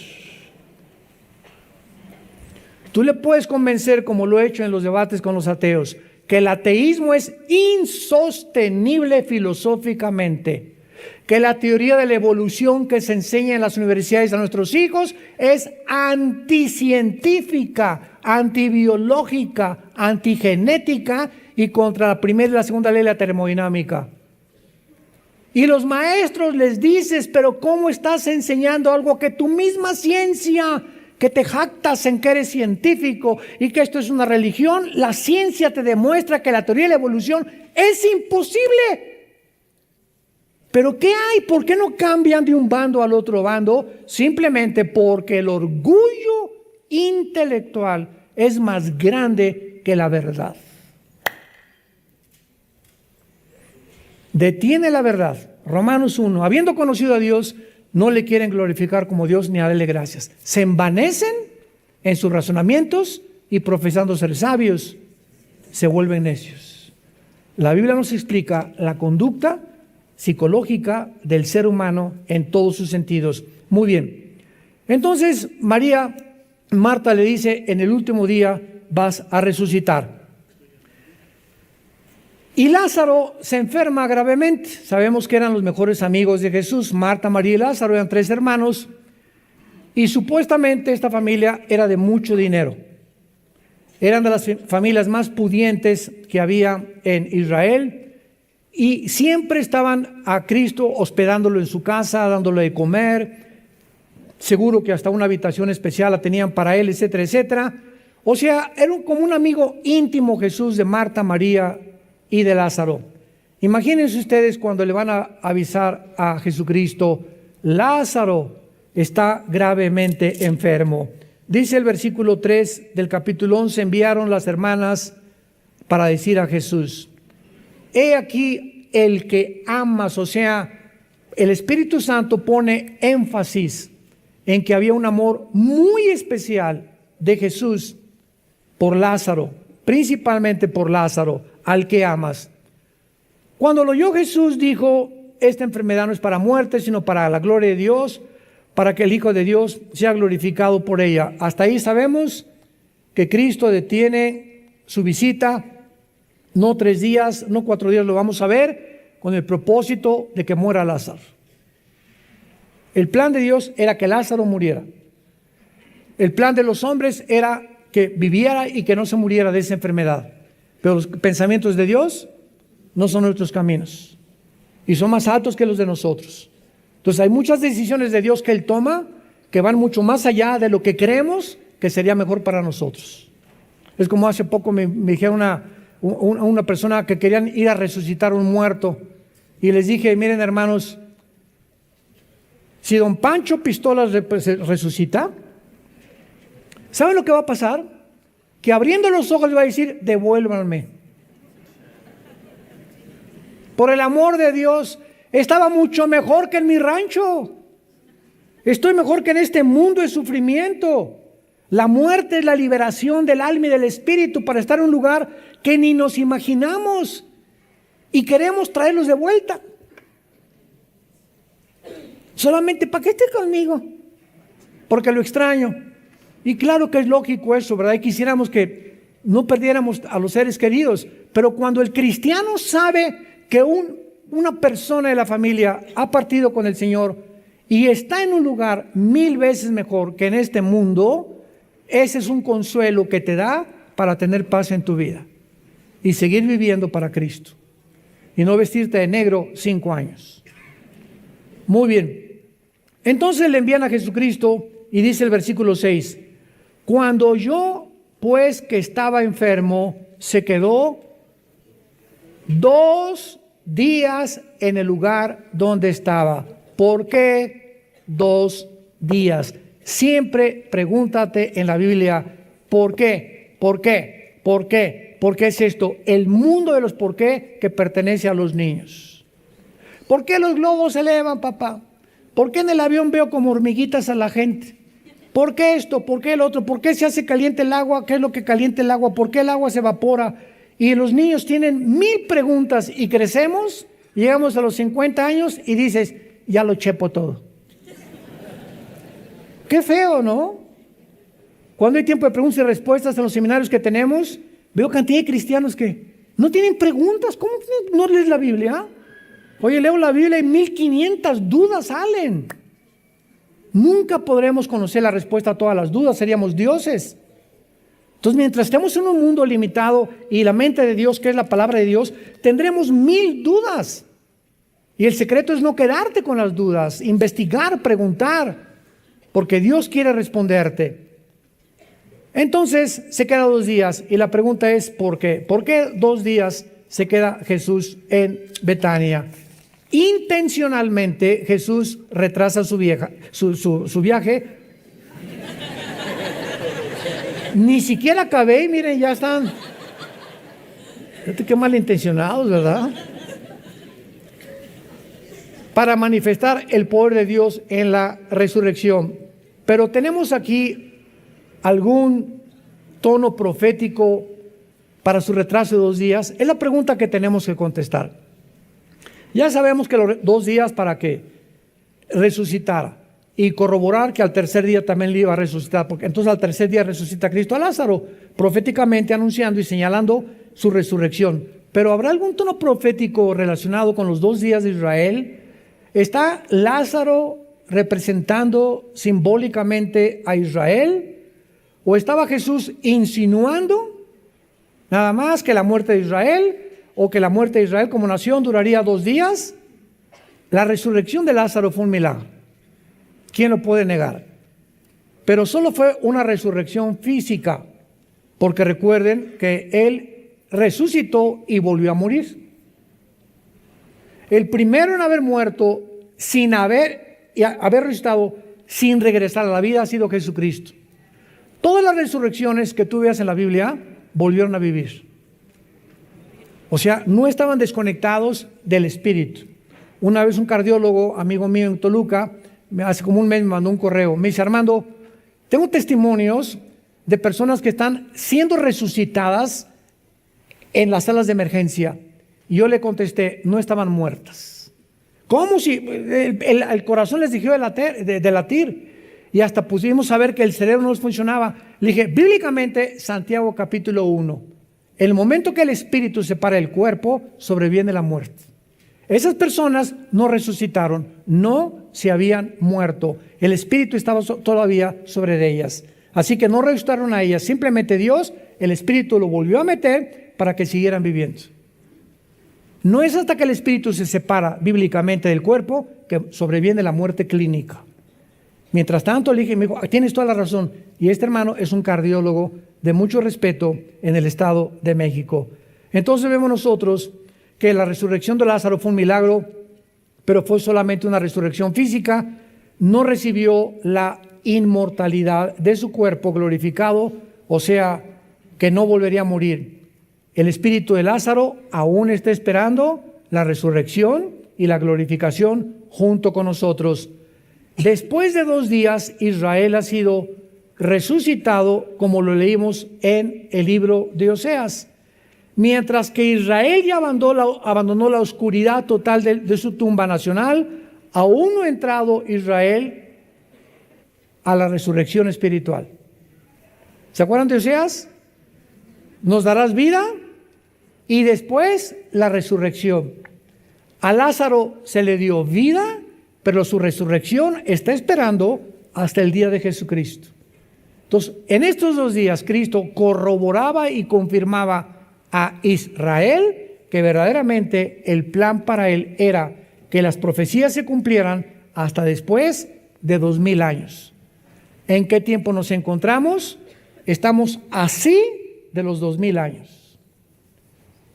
S1: Tú le puedes convencer, como lo he hecho en los debates con los ateos, que el ateísmo es insostenible filosóficamente, que la teoría de la evolución que se enseña en las universidades a nuestros hijos es anticientífica, antibiológica, antigenética y contra la primera y la segunda ley de la termodinámica. Y los maestros les dices, pero ¿cómo estás enseñando algo que tu misma ciencia, que te jactas en que eres científico y que esto es una religión? La ciencia te demuestra que la teoría de la evolución es imposible. ¿Pero qué hay? ¿Por qué no cambian de un bando al otro bando? Simplemente porque el orgullo intelectual es más grande que la verdad. Detiene la verdad. Romanos 1. Habiendo conocido a Dios, no le quieren glorificar como Dios ni darle gracias. Se envanecen en sus razonamientos y profesando ser sabios, se vuelven necios. La Biblia nos explica la conducta psicológica del ser humano en todos sus sentidos. Muy bien. Entonces Marta le dice, en el último día vas a resucitar. Y Lázaro se enferma gravemente. Sabemos que eran los mejores amigos de Jesús. Marta, María y Lázaro eran 3 hermanos. Y supuestamente esta familia era de mucho dinero. Eran de las familias más pudientes que había en Israel. Y siempre estaban a Cristo hospedándolo en su casa, dándole de comer. Seguro que hasta una habitación especial la tenían para él, etcétera, etcétera. O sea, era como un amigo íntimo Jesús de Marta, María y de Lázaro. Imagínense ustedes cuando le van a avisar a Jesucristo, Lázaro está gravemente enfermo. Dice el versículo 3 del capítulo 11, enviaron las hermanas para decir a Jesús, he aquí el que amas. O sea, el Espíritu Santo pone énfasis en que había un amor muy especial de Jesús por Lázaro, principalmente por Lázaro, al que amas. Cuando lo oyó Jesús dijo, esta enfermedad no es para muerte, sino para la gloria de Dios, para que el Hijo de Dios sea glorificado por ella. Hasta ahí sabemos que Cristo detiene su visita, no 3 días, no 4 días, lo vamos a ver, con el propósito de que muera Lázaro. El plan de Dios era que Lázaro muriera. El plan de los hombres era que viviera y que no se muriera de esa enfermedad. Pero los pensamientos de Dios no son nuestros caminos y son más altos que los de nosotros. Entonces hay muchas decisiones de Dios que Él toma que van mucho más allá de lo que creemos que sería mejor para nosotros. Es como hace poco me dijeron una persona que querían ir a resucitar un muerto y les dije, miren hermanos, si don Pancho Pistolas resucita, ¿saben lo que va a pasar? Que abriendo los ojos le va a decir, devuélvanme. Por el amor de Dios, estaba mucho mejor que en mi rancho. Estoy mejor que en este mundo de sufrimiento. La muerte es la liberación del alma y del espíritu para estar en un lugar que ni nos imaginamos y queremos traerlos de vuelta. Solamente para que esté conmigo, porque lo extraño. Y claro que es lógico eso, ¿verdad? Y quisiéramos que no perdiéramos a los seres queridos, pero cuando el cristiano sabe que una persona de la familia ha partido con el Señor y está en un lugar 1000 veces mejor que en este mundo, ese es un consuelo que te da para tener paz en tu vida y seguir viviendo para Cristo y no vestirte de negro 5 años. Muy bien. Entonces le envían a Jesucristo y dice el versículo 6, cuando oyó pues que estaba enfermo, se quedó 2 días en el lugar donde estaba. ¿Por qué 2 días? Siempre pregúntate en la Biblia, ¿por qué? ¿Por qué? ¿Por qué? ¿Por qué es esto? El mundo de los por qué que pertenece a los niños. ¿Por qué los globos se elevan, papá? ¿Por qué en el avión veo como hormiguitas a la gente? ¿Por qué esto? ¿Por qué el otro? ¿Por qué se hace caliente el agua? ¿Qué es lo que calienta el agua? ¿Por qué el agua se evapora? Y los niños tienen 1000 preguntas y crecemos, llegamos a los 50 años y dices, ya lo chepo todo. Qué feo, ¿no? Cuando hay tiempo de preguntas y respuestas en los seminarios que tenemos, veo cantidad de cristianos que no tienen preguntas. ¿Cómo no lees la Biblia? Oye, leo la Biblia y 1500 dudas salen. Nunca podremos conocer la respuesta a todas las dudas, seríamos dioses. Entonces, mientras estemos en un mundo limitado y la mente de Dios, que es la palabra de Dios, tendremos 1000 dudas. Y el secreto es no quedarte con las dudas, investigar, preguntar, porque Dios quiere responderte. Entonces, se queda 2 días y la pregunta es, ¿por qué? ¿Por qué 2 días se queda Jesús en Betania? Intencionalmente Jesús retrasa su viaje. Ni siquiera acabé y miren, ya están. Fíjate qué malintencionados, ¿verdad? Para manifestar el poder de Dios en la resurrección. Pero tenemos aquí algún tono profético para su retraso de 2 días. Es la pregunta que tenemos que contestar. Ya sabemos que los 2 días para que resucitara y corroborar que al tercer día también le iba a resucitar, porque entonces al tercer día resucita Cristo a Lázaro, proféticamente anunciando y señalando su resurrección. Pero ¿habrá algún tono profético relacionado con los 2 días de Israel? ¿Está Lázaro representando simbólicamente a Israel? ¿O estaba Jesús insinuando nada más que la muerte de Israel, o que la muerte de Israel como nación duraría 2 días? La resurrección de Lázaro fue un milagro. ¿Quién lo puede negar? Pero solo fue una resurrección física, porque recuerden que él resucitó y volvió a morir. El primero en haber muerto sin haber resucitado, sin regresar a la vida, ha sido Jesucristo. Todas las resurrecciones que tú veas en la Biblia volvieron a vivir. O sea, no estaban desconectados del espíritu. Una vez un cardiólogo, amigo mío en Toluca, hace como un mes me mandó un correo. Me dice, Armando, tengo testimonios de personas que están siendo resucitadas en las salas de emergencia. Y yo le contesté, no estaban muertas. ¿Cómo si el corazón les dejó de latir? Y hasta pudimos saber que el cerebro no les funcionaba. Le dije, bíblicamente, Santiago capítulo 1, el momento que el espíritu separa el cuerpo, sobreviene la muerte. Esas personas no resucitaron, no se habían muerto. El espíritu estaba todavía sobre ellas. Así que no resucitaron a ellas. Simplemente Dios, el espíritu lo volvió a meter para que siguieran viviendo. No es hasta que el espíritu se separa bíblicamente del cuerpo que sobreviene la muerte clínica. Mientras tanto, le dije, me dijo, tienes toda la razón. Y este hermano es un cardiólogo de mucho respeto en el Estado de México. Entonces vemos nosotros que la resurrección de Lázaro fue un milagro, pero fue solamente una resurrección física. No recibió la inmortalidad de su cuerpo glorificado, o sea, que no volvería a morir. El espíritu de Lázaro aún está esperando la resurrección y la glorificación junto con nosotros. Después de 2 días, Israel ha sido resucitado, como lo leímos en el libro de Oseas. Mientras que Israel ya abandonó la oscuridad total de su tumba nacional, aún no ha entrado Israel a la resurrección espiritual. ¿Se acuerdan de Oseas? Nos darás vida y después la resurrección. A Lázaro se le dio vida, pero su resurrección está esperando hasta el día de Jesucristo. Entonces, en estos 2 días, Cristo corroboraba y confirmaba a Israel que verdaderamente el plan para él era que las profecías se cumplieran hasta después de 2000 años. ¿En qué tiempo nos encontramos? Estamos así de los 2000 años.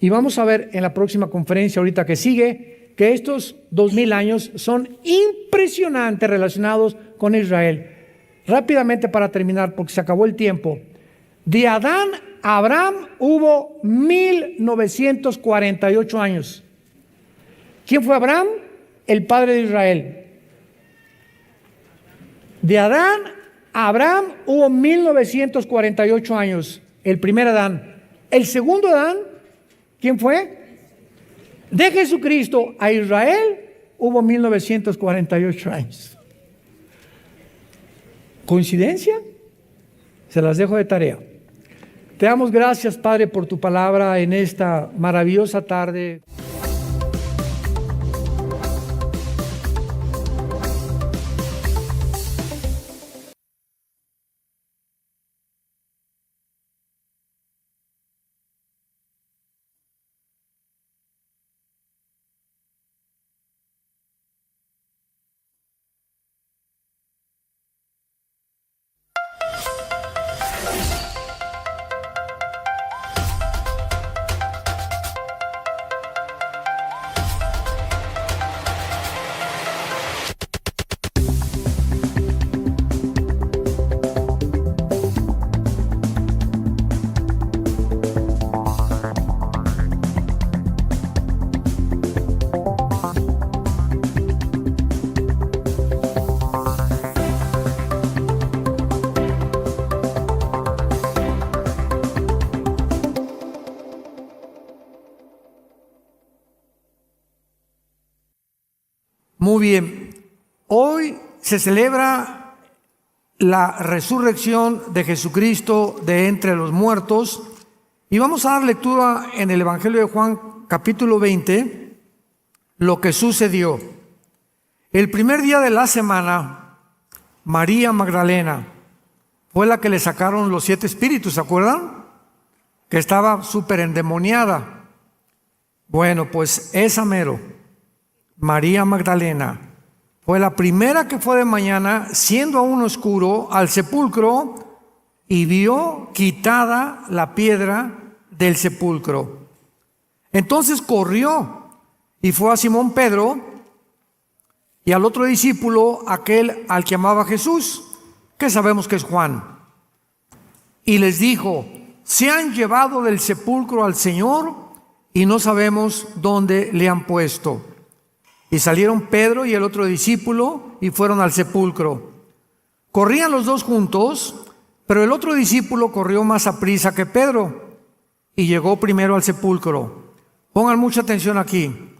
S1: Y vamos a ver en la próxima conferencia ahorita que sigue que estos 2000 años son impresionantes relacionados con Israel. Rápidamente para terminar, porque se acabó el tiempo. De Adán a Abraham hubo 1948 años. ¿Quién fue Abraham? El padre de Israel. De Adán a Abraham hubo 1948 años, el primer Adán. El segundo Adán, ¿quién fue? De Jesucristo a Israel hubo 1948 años. ¿Coincidencia? Se las dejo de tarea. Te damos gracias, Padre, por tu palabra en esta maravillosa tarde. Muy bien, hoy se celebra la resurrección de Jesucristo de entre los muertos y vamos a dar lectura en el Evangelio de Juan capítulo 20, lo que sucedió. El primer día de la semana, María Magdalena fue la que le sacaron los 7 espíritus, ¿se acuerdan? Que estaba súper endemoniada. Bueno, pues esa mero. María Magdalena fue la primera que fue de mañana, siendo aún oscuro, al sepulcro y vio quitada la piedra del sepulcro. Entonces corrió y fue a Simón Pedro y al otro discípulo, aquel al que amaba Jesús, que sabemos que es Juan, y les dijo: se han llevado del sepulcro al Señor y no sabemos dónde le han puesto. Y salieron Pedro y el otro discípulo y fueron al sepulcro. Corrían los dos juntos, pero el otro discípulo corrió más aprisa que Pedro y llegó primero al sepulcro. Pongan mucha atención aquí.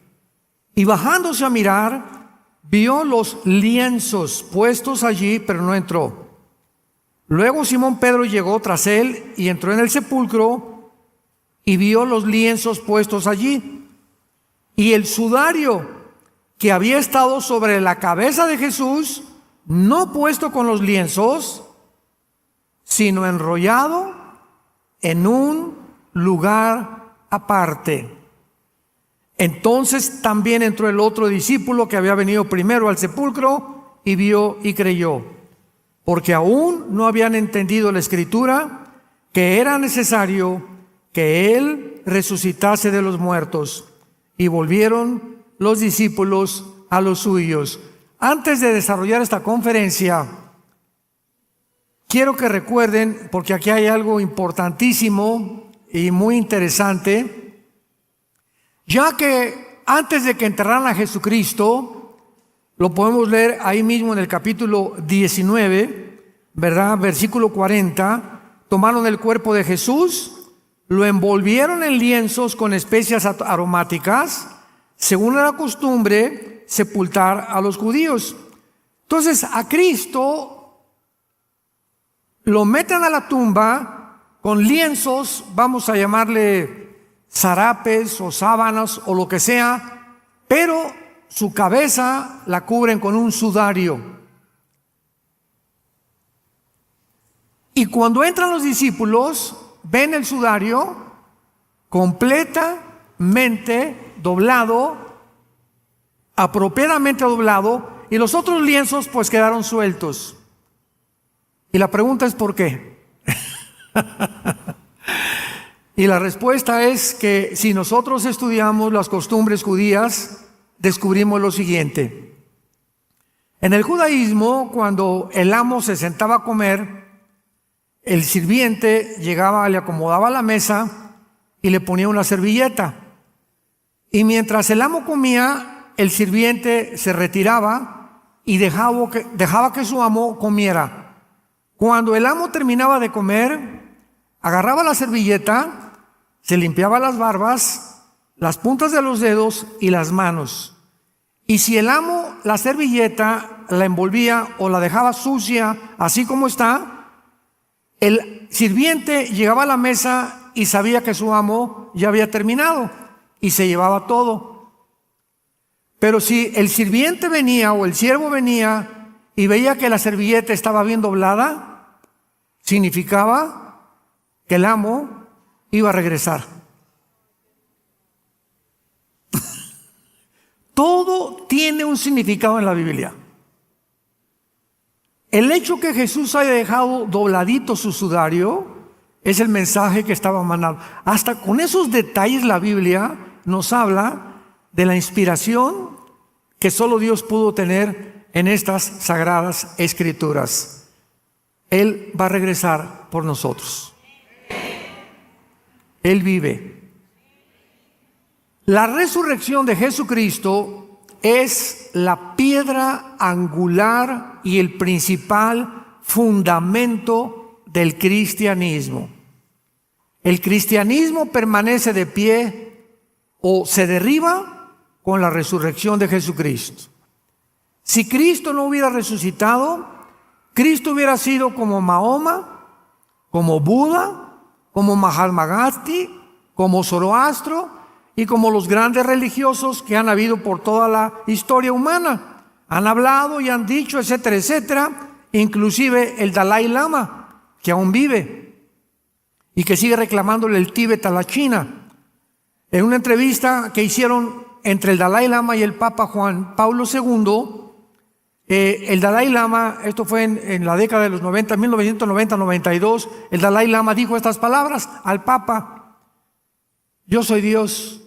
S1: Y bajándose a mirar, vio los lienzos puestos allí, pero no entró. Luego Simón Pedro llegó tras él y entró en el sepulcro y vio los lienzos puestos allí y el sudario que había estado sobre la cabeza de Jesús, no puesto con los lienzos, sino enrollado en un lugar aparte. Entonces también entró el otro discípulo que había venido primero al sepulcro y vio y creyó, porque aún no habían entendido la Escritura, que era necesario que Él resucitase de los muertos. Y volvieron los discípulos a los suyos. Antes de desarrollar esta conferencia, quiero que recuerden, porque aquí hay algo importantísimo y muy interesante, ya que antes de que enterraran a Jesucristo, lo podemos leer ahí mismo en el capítulo 19, ¿verdad? Versículo 40, tomaron el cuerpo de Jesús, lo envolvieron en lienzos con especias aromáticas, según era costumbre sepultar a los judíos. Entonces a Cristo lo meten a la tumba con lienzos, vamos a llamarle zarapes o sábanas o lo que sea, pero su cabeza la cubren con un sudario. Y cuando entran los discípulos, ven el sudario completamente doblado, apropiadamente doblado, y los otros lienzos pues quedaron sueltos. Y la pregunta es ¿por qué? Y la respuesta es que si nosotros estudiamos las costumbres judías, descubrimos lo siguiente. En el judaísmo, cuando el amo se sentaba a comer, el sirviente llegaba, le acomodaba la mesa y le ponía una servilleta. Y mientras el amo comía, el sirviente se retiraba y dejaba que su amo comiera. Cuando el amo terminaba de comer, agarraba la servilleta, se limpiaba las barbas, las puntas de los dedos y las manos. Y si el amo la servilleta la envolvía o la dejaba sucia, así como está, el sirviente llegaba a la mesa y sabía que su amo ya había terminado y se llevaba todo. Pero si el sirviente venía o el siervo venía y veía que la servilleta estaba bien doblada, significaba que el amo iba a regresar. Todo tiene un significado en la Biblia. El hecho que Jesús haya dejado dobladito su sudario es el mensaje que estaba mandando. Hasta con esos detalles la Biblia nos habla de la inspiración que solo Dios pudo tener en estas sagradas escrituras. Él va a regresar por nosotros. Él vive. La resurrección de Jesucristo es la piedra angular y el principal fundamento del cristianismo. El cristianismo permanece de pie o se derriba con la resurrección de Jesucristo. Si Cristo no hubiera resucitado, Cristo hubiera sido como Mahoma, como Buda, como Mahatma Gandhi, como Zoroastro y como los grandes religiosos que han habido por toda la historia humana. Han hablado y han dicho, etcétera, etcétera, inclusive el Dalai Lama, que aún vive y que sigue reclamándole el Tíbet a la China. En una entrevista que hicieron entre el Dalai Lama y el Papa Juan Pablo II, el Dalai Lama, esto fue en la década de los 90, 1990-92, el Dalai Lama dijo estas palabras al Papa: yo soy Dios.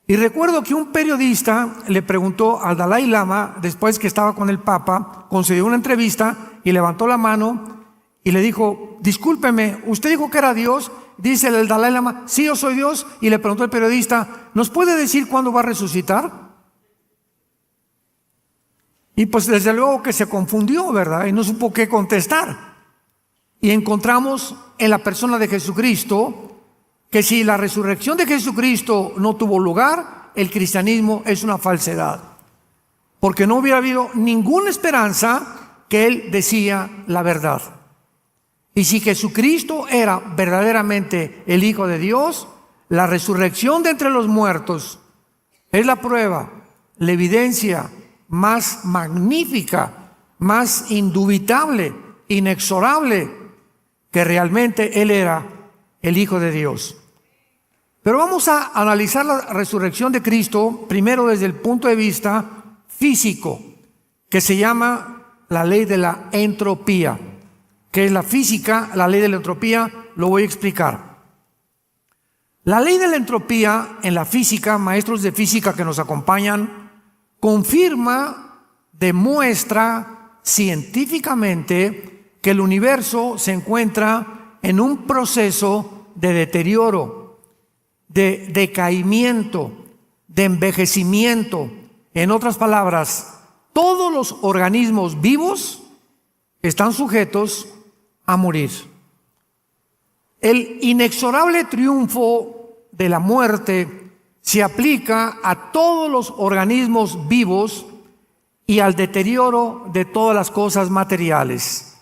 S1: Y recuerdo que un periodista le preguntó al Dalai Lama, después que estaba con el Papa, concedió una entrevista y levantó la mano y le dijo: discúlpeme, ¿usted dijo que era Dios? Dice el Dalai Lama: sí, yo soy Dios. Y le preguntó el periodista: ¿nos puede decir cuándo va a resucitar? Y pues desde luego que se confundió, ¿verdad? Y no supo qué contestar. Y encontramos en la persona de Jesucristo que si la resurrección de Jesucristo no tuvo lugar, el cristianismo es una falsedad. Porque no hubiera habido ninguna esperanza que Él decía la verdad. Y si Jesucristo era verdaderamente el Hijo de Dios, la resurrección de entre los muertos es la prueba, la evidencia más magnífica, más indubitable, inexorable, que realmente Él era el Hijo de Dios. Pero vamos a analizar la resurrección de Cristo primero desde el punto de vista físico, que se llama la ley de la entropía. ¿Qué es la física? La ley de la entropía, lo voy a explicar. La ley de la entropía en la física, maestros de física que nos acompañan, confirma, demuestra científicamente que el universo se encuentra en un proceso de deterioro, de decaimiento, de envejecimiento. En otras palabras, todos los organismos vivos están sujetos a morir. El inexorable triunfo de la muerte se aplica a todos los organismos vivos y al deterioro de todas las cosas materiales.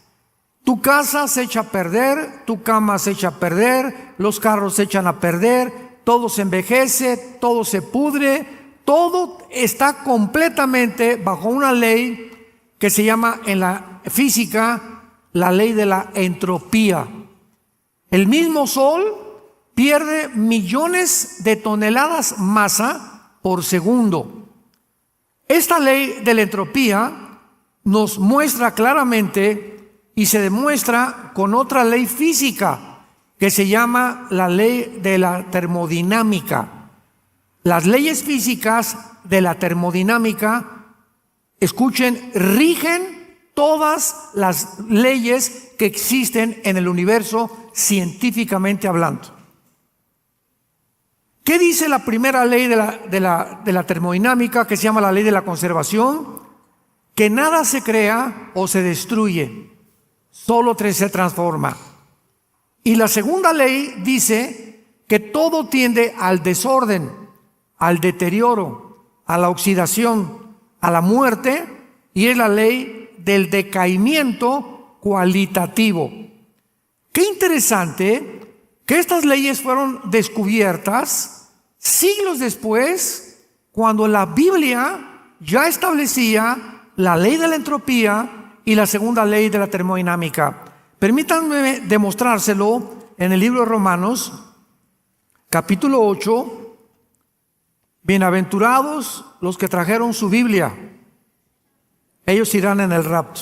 S1: Tu casa se echa a perder, tu cama se echa a perder, los carros se echan a perder, todo se envejece, todo se pudre, todo está completamente bajo una ley que se llama en la física la ley de la entropía. El mismo Sol pierde millones de toneladas masa por segundo. Esta ley de la entropía nos muestra claramente y se demuestra con otra ley física que se llama la ley de la termodinámica. Las leyes físicas de la termodinámica, escuchen, rigen todas las leyes que existen en el universo científicamente hablando. ¿Qué dice la primera ley de la termodinámica, que se llama la ley de la conservación? Que nada se crea o se destruye, solo se transforma. Y la segunda ley dice que todo tiende al desorden, al deterioro, a la oxidación, a la muerte, y es la ley del decaimiento cualitativo. Qué interesante que estas leyes fueron descubiertas siglos después, cuando la Biblia ya establecía la ley de la entropía y la segunda ley de la termodinámica. Permítanme demostrárselo en el libro de Romanos, capítulo 8. Bienaventurados los que trajeron su Biblia, ellos irán en el rapto.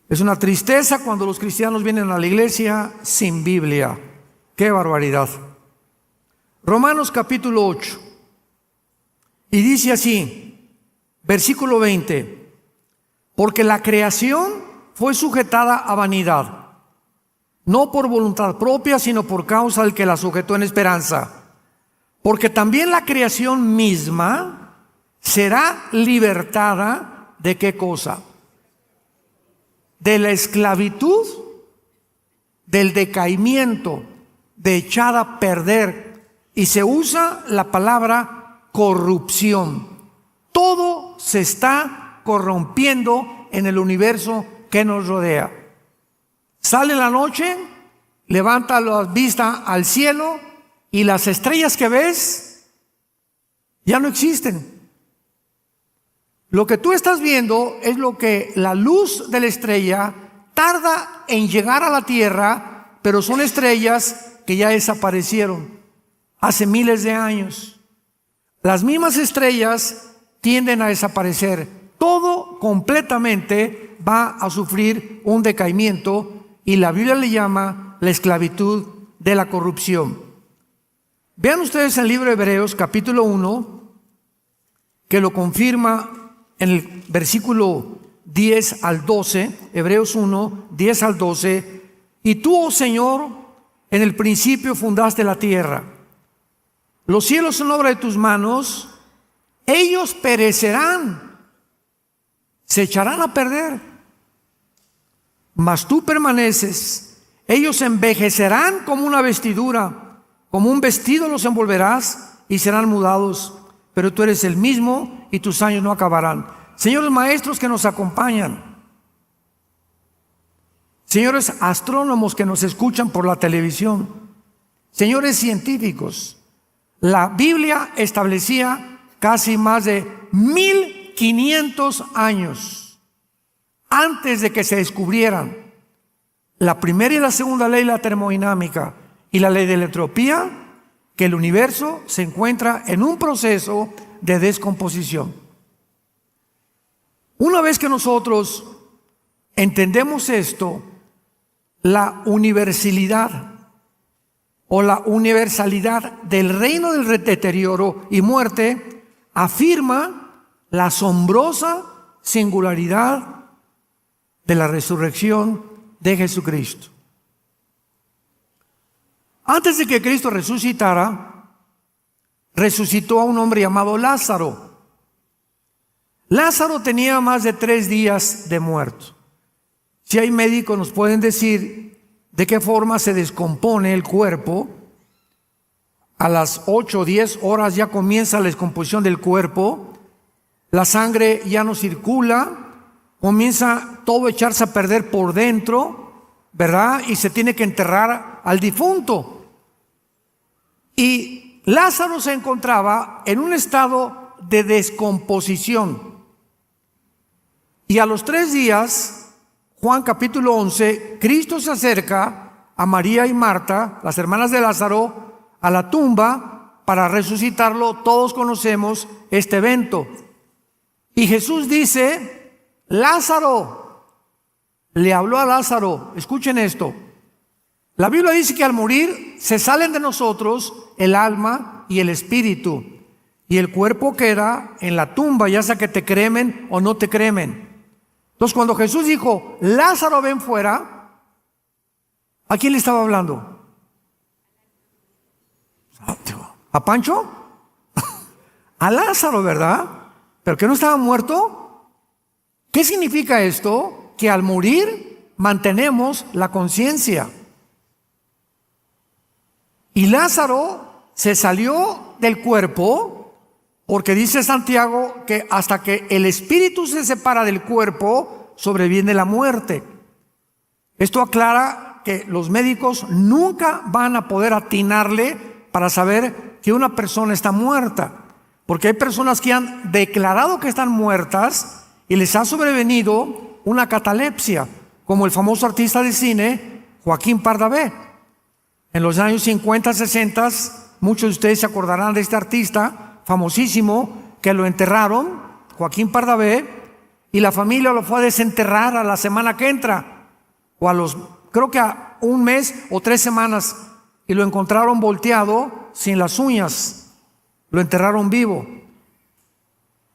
S1: Es una tristeza cuando los cristianos vienen a la iglesia sin Biblia. ¡Qué barbaridad! Romanos capítulo 8. Y dice así, versículo 20: porque la creación fue sujetada a vanidad, no por voluntad propia, sino por causa del que la sujetó en esperanza. Porque también la creación misma será libertada ¿de qué cosa? De la esclavitud, del decaimiento, de echada a perder. Y se usa la palabra corrupción. Todo se está corrompiendo en el universo que nos rodea. Sale la noche, levanta la vista al cielo y las estrellas que ves ya no existen. Lo que tú estás viendo es lo que la luz de la estrella tarda en llegar a la tierra, pero son estrellas que ya desaparecieron hace miles de años. Las mismas estrellas tienden a desaparecer. Todo completamente va a sufrir un decaimiento, y la Biblia le llama la esclavitud de la corrupción. Vean ustedes en el libro de Hebreos capítulo 1, que lo confirma en el versículo 10 al 12, Hebreos 1, 10 al 12. Y tú, oh Señor, en el principio fundaste la tierra. Los cielos son obra de tus manos, ellos perecerán, se echarán a perder, mas tú permaneces. Ellos envejecerán como una vestidura, como un vestido los envolverás y serán mudados, pero tú eres el mismo y tus años no acabarán. Señores maestros que nos acompañan, señores astrónomos que nos escuchan por la televisión, señores científicos, la Biblia establecía casi más de 1500 años antes de que se descubrieran la primera y la segunda ley de la termodinámica y la ley de la entropía, que el universo se encuentra en un proceso de descomposición. Una vez que nosotros entendemos esto, la universalidad o la universalidad del reino del deterioro y muerte afirma la asombrosa singularidad de la resurrección de Jesucristo. Antes de que Cristo resucitara, resucitó a un hombre llamado Lázaro. Lázaro tenía más de 3 días de muerto. Si hay médicos nos pueden decir de qué forma se descompone el cuerpo. A las 8 o 10 horas ya comienza la descomposición del cuerpo. La sangre ya no circula, comienza todo a echarse a perder por dentro, ¿verdad? Y se tiene que enterrar al difunto. Y Lázaro se encontraba en un estado de descomposición. Y a los 3 días, Juan capítulo 11, Cristo se acerca a María y Marta, las hermanas de Lázaro, a la tumba para resucitarlo. Todos conocemos este evento. Y Jesús dice: Lázaro, le habló a Lázaro. Escuchen esto. La Biblia dice que al morir se salen de nosotros el alma y el espíritu, y el cuerpo queda en la tumba, ya sea que te cremen o no te cremen. Entonces, cuando Jesús dijo: Lázaro, ven fuera, ¿a quién le estaba hablando? ¿A Pancho? A Lázaro, ¿verdad? ¿Pero que no estaba muerto? ¿Qué significa esto? Que al morir mantenemos la conciencia. Y Lázaro se salió del cuerpo, porque dice Santiago que hasta que el espíritu se separa del cuerpo, sobreviene la muerte. Esto aclara que los médicos nunca van a poder atinarle para saber que una persona está muerta, porque hay personas que han declarado que están muertas y les ha sobrevenido una catalepsia, como el famoso artista de cine Joaquín Pardavé. En los años 50, 60, muchos de ustedes se acordarán de este artista famosísimo que lo enterraron, Joaquín Pardavé, y la familia lo fue a desenterrar a la semana que entra, o creo que a un mes o 3 semanas, y lo encontraron volteado, sin las uñas, lo enterraron vivo.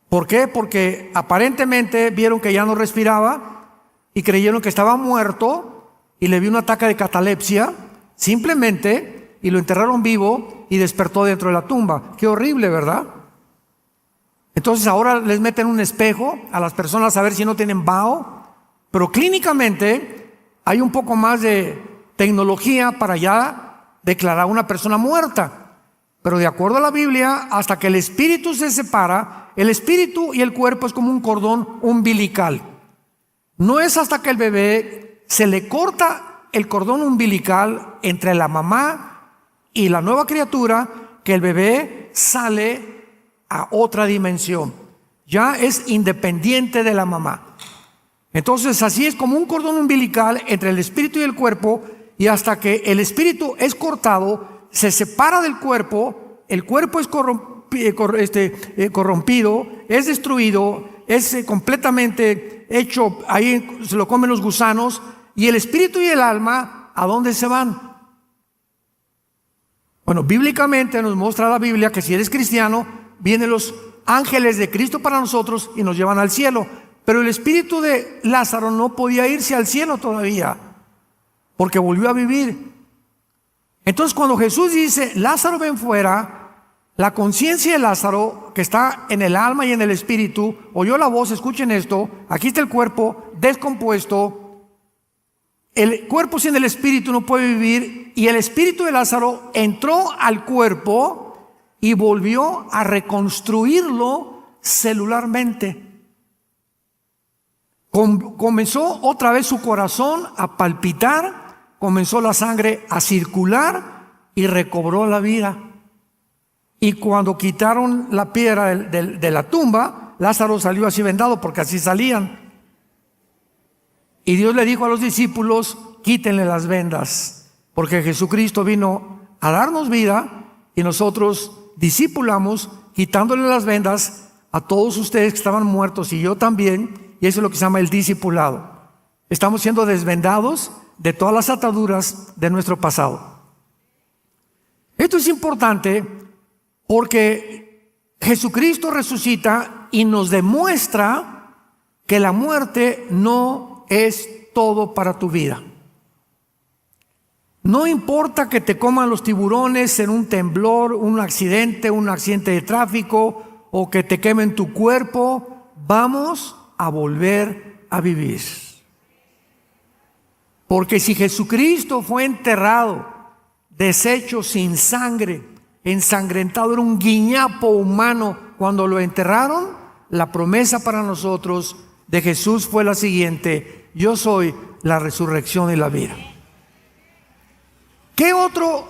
S1: ¿Por qué? Porque aparentemente vieron que ya no respiraba y creyeron que estaba muerto y le dio un ataque de catalepsia, simplemente, y lo enterraron vivo y despertó dentro de la tumba. Qué horrible, ¿verdad? Entonces ahora les meten un espejo a las personas a ver si no tienen vaho, pero clínicamente hay un poco más de tecnología para ya declarar a una persona muerta. Pero de acuerdo a la Biblia, hasta que el espíritu se separa, el espíritu y el cuerpo es como un cordón umbilical. No es hasta que el bebé se le corta el cordón umbilical entre la mamá y la nueva criatura que el bebé sale a otra dimensión. Ya es independiente de la mamá. Entonces así es como un cordón umbilical entre el espíritu y el cuerpo, y hasta que el espíritu es cortado, se separa del cuerpo, el cuerpo es corrompido, es destruido, es completamente hecho, ahí se lo comen los gusanos, y el espíritu y el alma, ¿a dónde se van? Bueno, bíblicamente nos muestra la Biblia que si eres cristiano, vienen los ángeles de Cristo para nosotros y nos llevan al cielo. Pero el espíritu de Lázaro no podía irse al cielo todavía, porque volvió a vivir. Entonces cuando Jesús dice, Lázaro ven fuera, la conciencia de Lázaro, que está en el alma y en el espíritu, oyó la voz, escuchen esto, aquí está el cuerpo descompuesto, el cuerpo sin el espíritu no puede vivir, y el espíritu de Lázaro entró al cuerpo y volvió a reconstruirlo celularmente. Comenzó otra vez su corazón a palpitar, comenzó la sangre a circular y recobró la vida. Y cuando quitaron la piedra de la tumba, Lázaro salió así vendado, porque así salían. Y Dios le dijo a los discípulos, quítenle las vendas, porque Jesucristo vino a darnos vida y nosotros discipulamos quitándole las vendas a todos ustedes que estaban muertos, y yo también, y eso es lo que se llama el discipulado. Estamos siendo desvendados de todas las ataduras de nuestro pasado. Esto es importante porque Jesucristo resucita y nos demuestra que la muerte no es todo para tu vida. No importa que te coman los tiburones en un temblor, un accidente de tráfico, o que te quemen tu cuerpo, vamos a volver a vivir. Porque si Jesucristo fue enterrado, deshecho, sin sangre, ensangrentado, era un guiñapo humano cuando lo enterraron, la promesa para nosotros de Jesús fue la siguiente: yo soy la resurrección y la vida. ¿Qué otro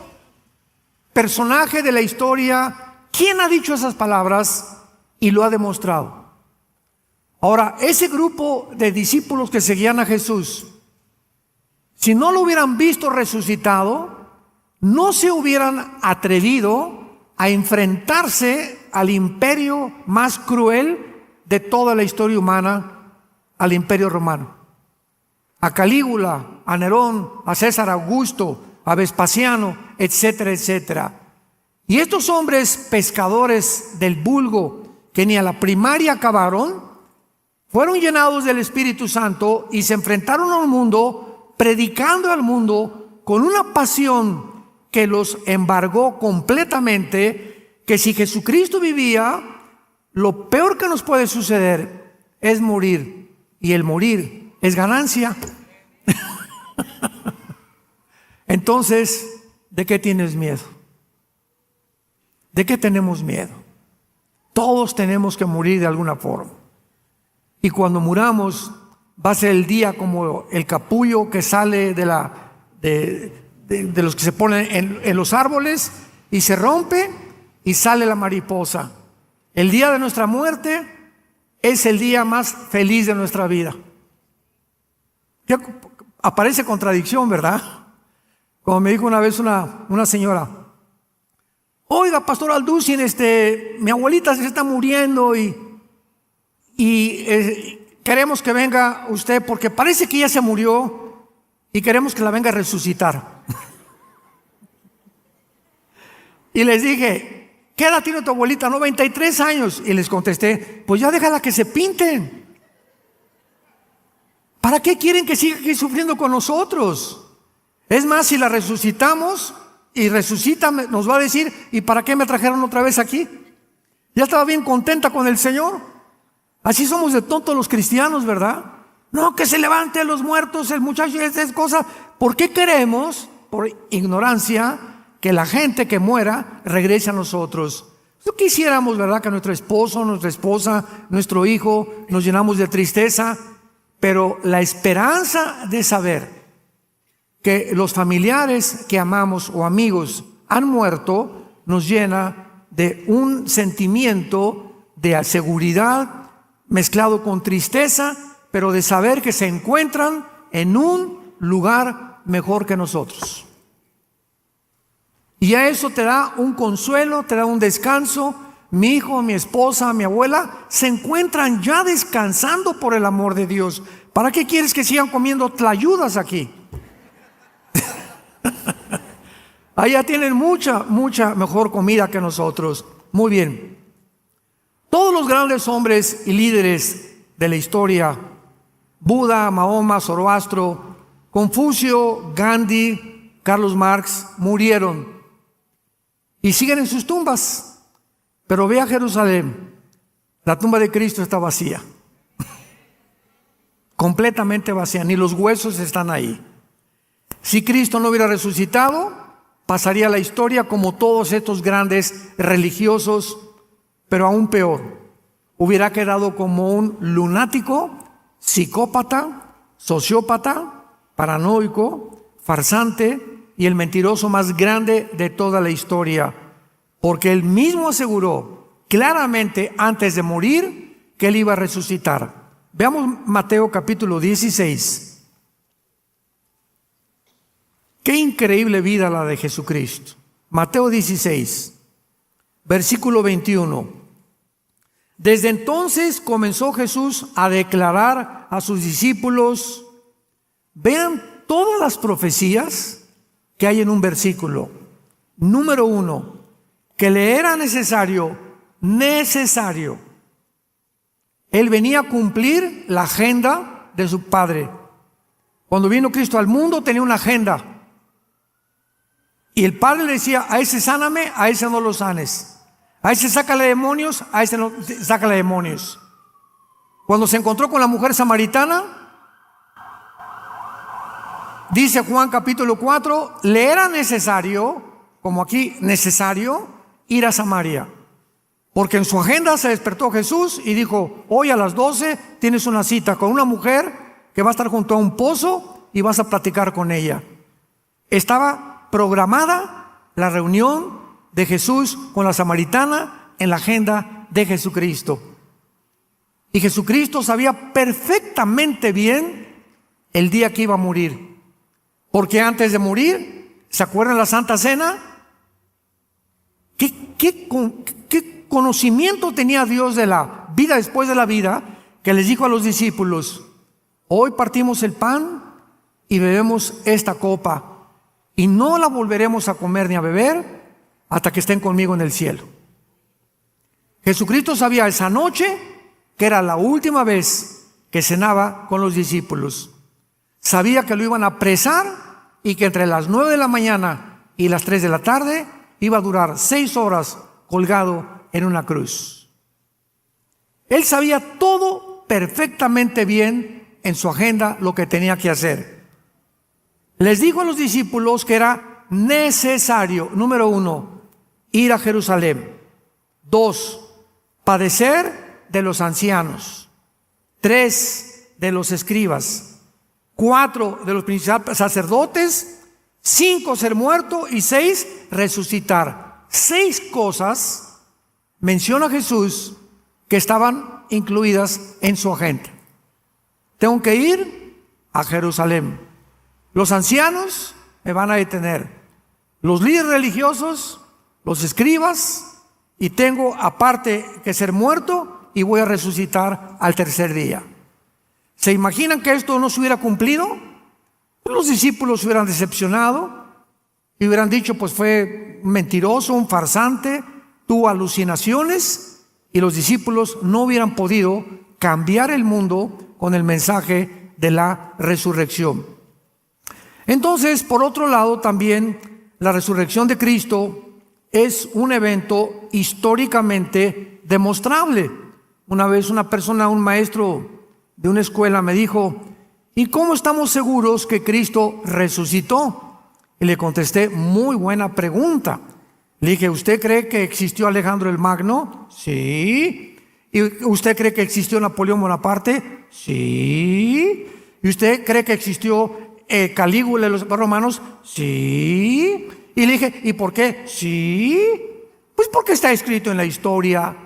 S1: personaje de la historia, quién ha dicho esas palabras y lo ha demostrado? Ahora, ese grupo de discípulos que seguían a Jesús, si no lo hubieran visto resucitado, no se hubieran atrevido a enfrentarse al imperio más cruel de toda la historia humana, al imperio romano. A Calígula, a Nerón, a César Augusto, a Vespasiano, etcétera, etcétera. Y estos hombres pescadores del vulgo, que ni a la primaria acabaron, fueron llenados del Espíritu Santo y se enfrentaron al mundo, predicando al mundo con una pasión que los embargó completamente, que si Jesucristo vivía, lo peor que nos puede suceder es morir, y el morir es ganancia. Entonces, ¿de qué tienes miedo? ¿De qué tenemos miedo? Todos tenemos que morir de alguna forma. Y cuando muramos, va a ser el día como el capullo que sale de los que se ponen en los árboles y se rompe y sale la mariposa. El día de nuestra muerte es el día más feliz de nuestra vida. Ya aparece contradicción, ¿verdad? Como me dijo una vez una señora: oiga, pastor Alducin, mi abuelita se está muriendo y queremos que venga usted porque parece que ya se murió y queremos que la venga a resucitar. Y les dije: ¿qué edad tiene tu abuelita? 93 años. Y les contesté: pues ya déjala que se pinten. ¿Para qué quieren que siga aquí sufriendo con nosotros? Es más, si la resucitamos y resucita, nos va a decir: ¿y para qué me trajeron otra vez aquí? Ya estaba bien contenta con el Señor. Así somos de tontos los cristianos, ¿verdad? No, que se levante a los muertos el muchacho, esa es cosa. ¿Por qué queremos, por ignorancia, que la gente que muera regrese a nosotros? No quisiéramos, ¿verdad?, que nuestro esposo, nuestra esposa, nuestro hijo, nos llenamos de tristeza, pero la esperanza de saber que los familiares que amamos o amigos han muerto nos llena de un sentimiento de seguridad mezclado con tristeza, pero de saber que se encuentran en un lugar mejor que nosotros. Y a eso te da un consuelo, te da un descanso. Mi hijo, mi esposa, mi abuela se encuentran ya descansando por el amor de Dios. ¿Para qué quieres que sigan comiendo tlayudas aquí? Allá tienen mucha mejor comida que nosotros. Muy bien. Todos los grandes hombres y líderes de la historia, Buda, Mahoma, Zoroastro, Confucio, Gandhi, Carlos Marx, murieron y siguen en sus tumbas. Pero ve a Jerusalén, la tumba de Cristo está vacía, completamente vacía, ni los huesos están ahí. Si Cristo no hubiera resucitado, pasaría la historia como todos estos grandes religiosos, pero aún peor, hubiera quedado como un lunático, psicópata, sociópata, paranoico, farsante y el mentiroso más grande de toda la historia, porque él mismo aseguró claramente antes de morir que él iba a resucitar. Veamos Mateo capítulo 16. Qué increíble vida la de Jesucristo. Mateo 16, versículo 21. Desde entonces comenzó Jesús a declarar a sus discípulos. Vean todas las profecías que hay en un versículo. Número 1, que le era necesario. Él venía a cumplir la agenda de su Padre. Cuando vino Cristo al mundo tenía una agenda. Y el Padre le decía: a ese sáname, a ese no lo sanes. A ese sácale demonios, a ese no sácale demonios. Cuando se encontró con la mujer samaritana, dice Juan capítulo 4, le era necesario, como aquí necesario, ir a Samaria. Porque en su agenda se despertó Jesús y dijo: hoy a las 12 tienes una cita con una mujer que va a estar junto a un pozo y vas a platicar con ella. Estaba programada la reunión de Jesús con la samaritana en la agenda de Jesucristo. Y Jesucristo sabía perfectamente bien el día que iba a morir. Porque antes de morir, ¿se acuerdan la Santa Cena? ¿Qué conocimiento tenía Dios de la vida después de la vida? Que les dijo a los discípulos: hoy partimos el pan y bebemos esta copa, y no la volveremos a comer ni a beber hasta que estén conmigo en el cielo. Jesucristo sabía esa noche que era la última vez que cenaba con los discípulos. Sabía que lo iban a apresar y que entre las 9 de la mañana y las 3 de la tarde, iba a durar 6 horas colgado en una cruz. Él sabía todo perfectamente bien en su agenda lo que tenía que hacer. Les dijo a los discípulos que era necesario, número 1, ir a Jerusalén. 2, padecer de los ancianos. 3, de los escribas. 4, de los principales sacerdotes. 5, ser muerto. Y 6, resucitar. 6 cosas menciona Jesús que estaban incluidas en su agenda. Tengo que ir a Jerusalén. Los ancianos me van a detener. Los líderes religiosos, los escribas, y tengo aparte que ser muerto y voy a resucitar al tercer día. ¿Se imaginan que esto no se hubiera cumplido? Los discípulos se hubieran decepcionado y hubieran dicho, pues fue un mentiroso, un farsante, tuvo alucinaciones, y los discípulos no hubieran podido cambiar el mundo con el mensaje de la resurrección. Entonces, por otro lado, también la resurrección de Cristo es un evento históricamente demostrable. Una vez una persona, un maestro de una escuela me dijo, ¿y cómo estamos seguros que Cristo resucitó? Y le contesté, muy buena pregunta. Le dije, ¿usted cree que existió Alejandro el Magno? Sí. ¿Y usted cree que existió Napoleón Bonaparte? Sí. ¿Y usted cree que existió Calígula y los romanos? Sí. Y le dije, ¿y por qué? Sí. Pues porque está escrito en la historia.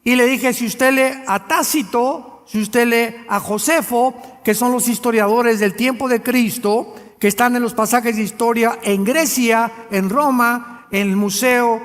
S1: Y le dije, si usted lee a Tácito, si usted lee a Josefo, que son los historiadores del tiempo de Cristo, que están en los pasajes de historia en Grecia, en Roma, en el Museo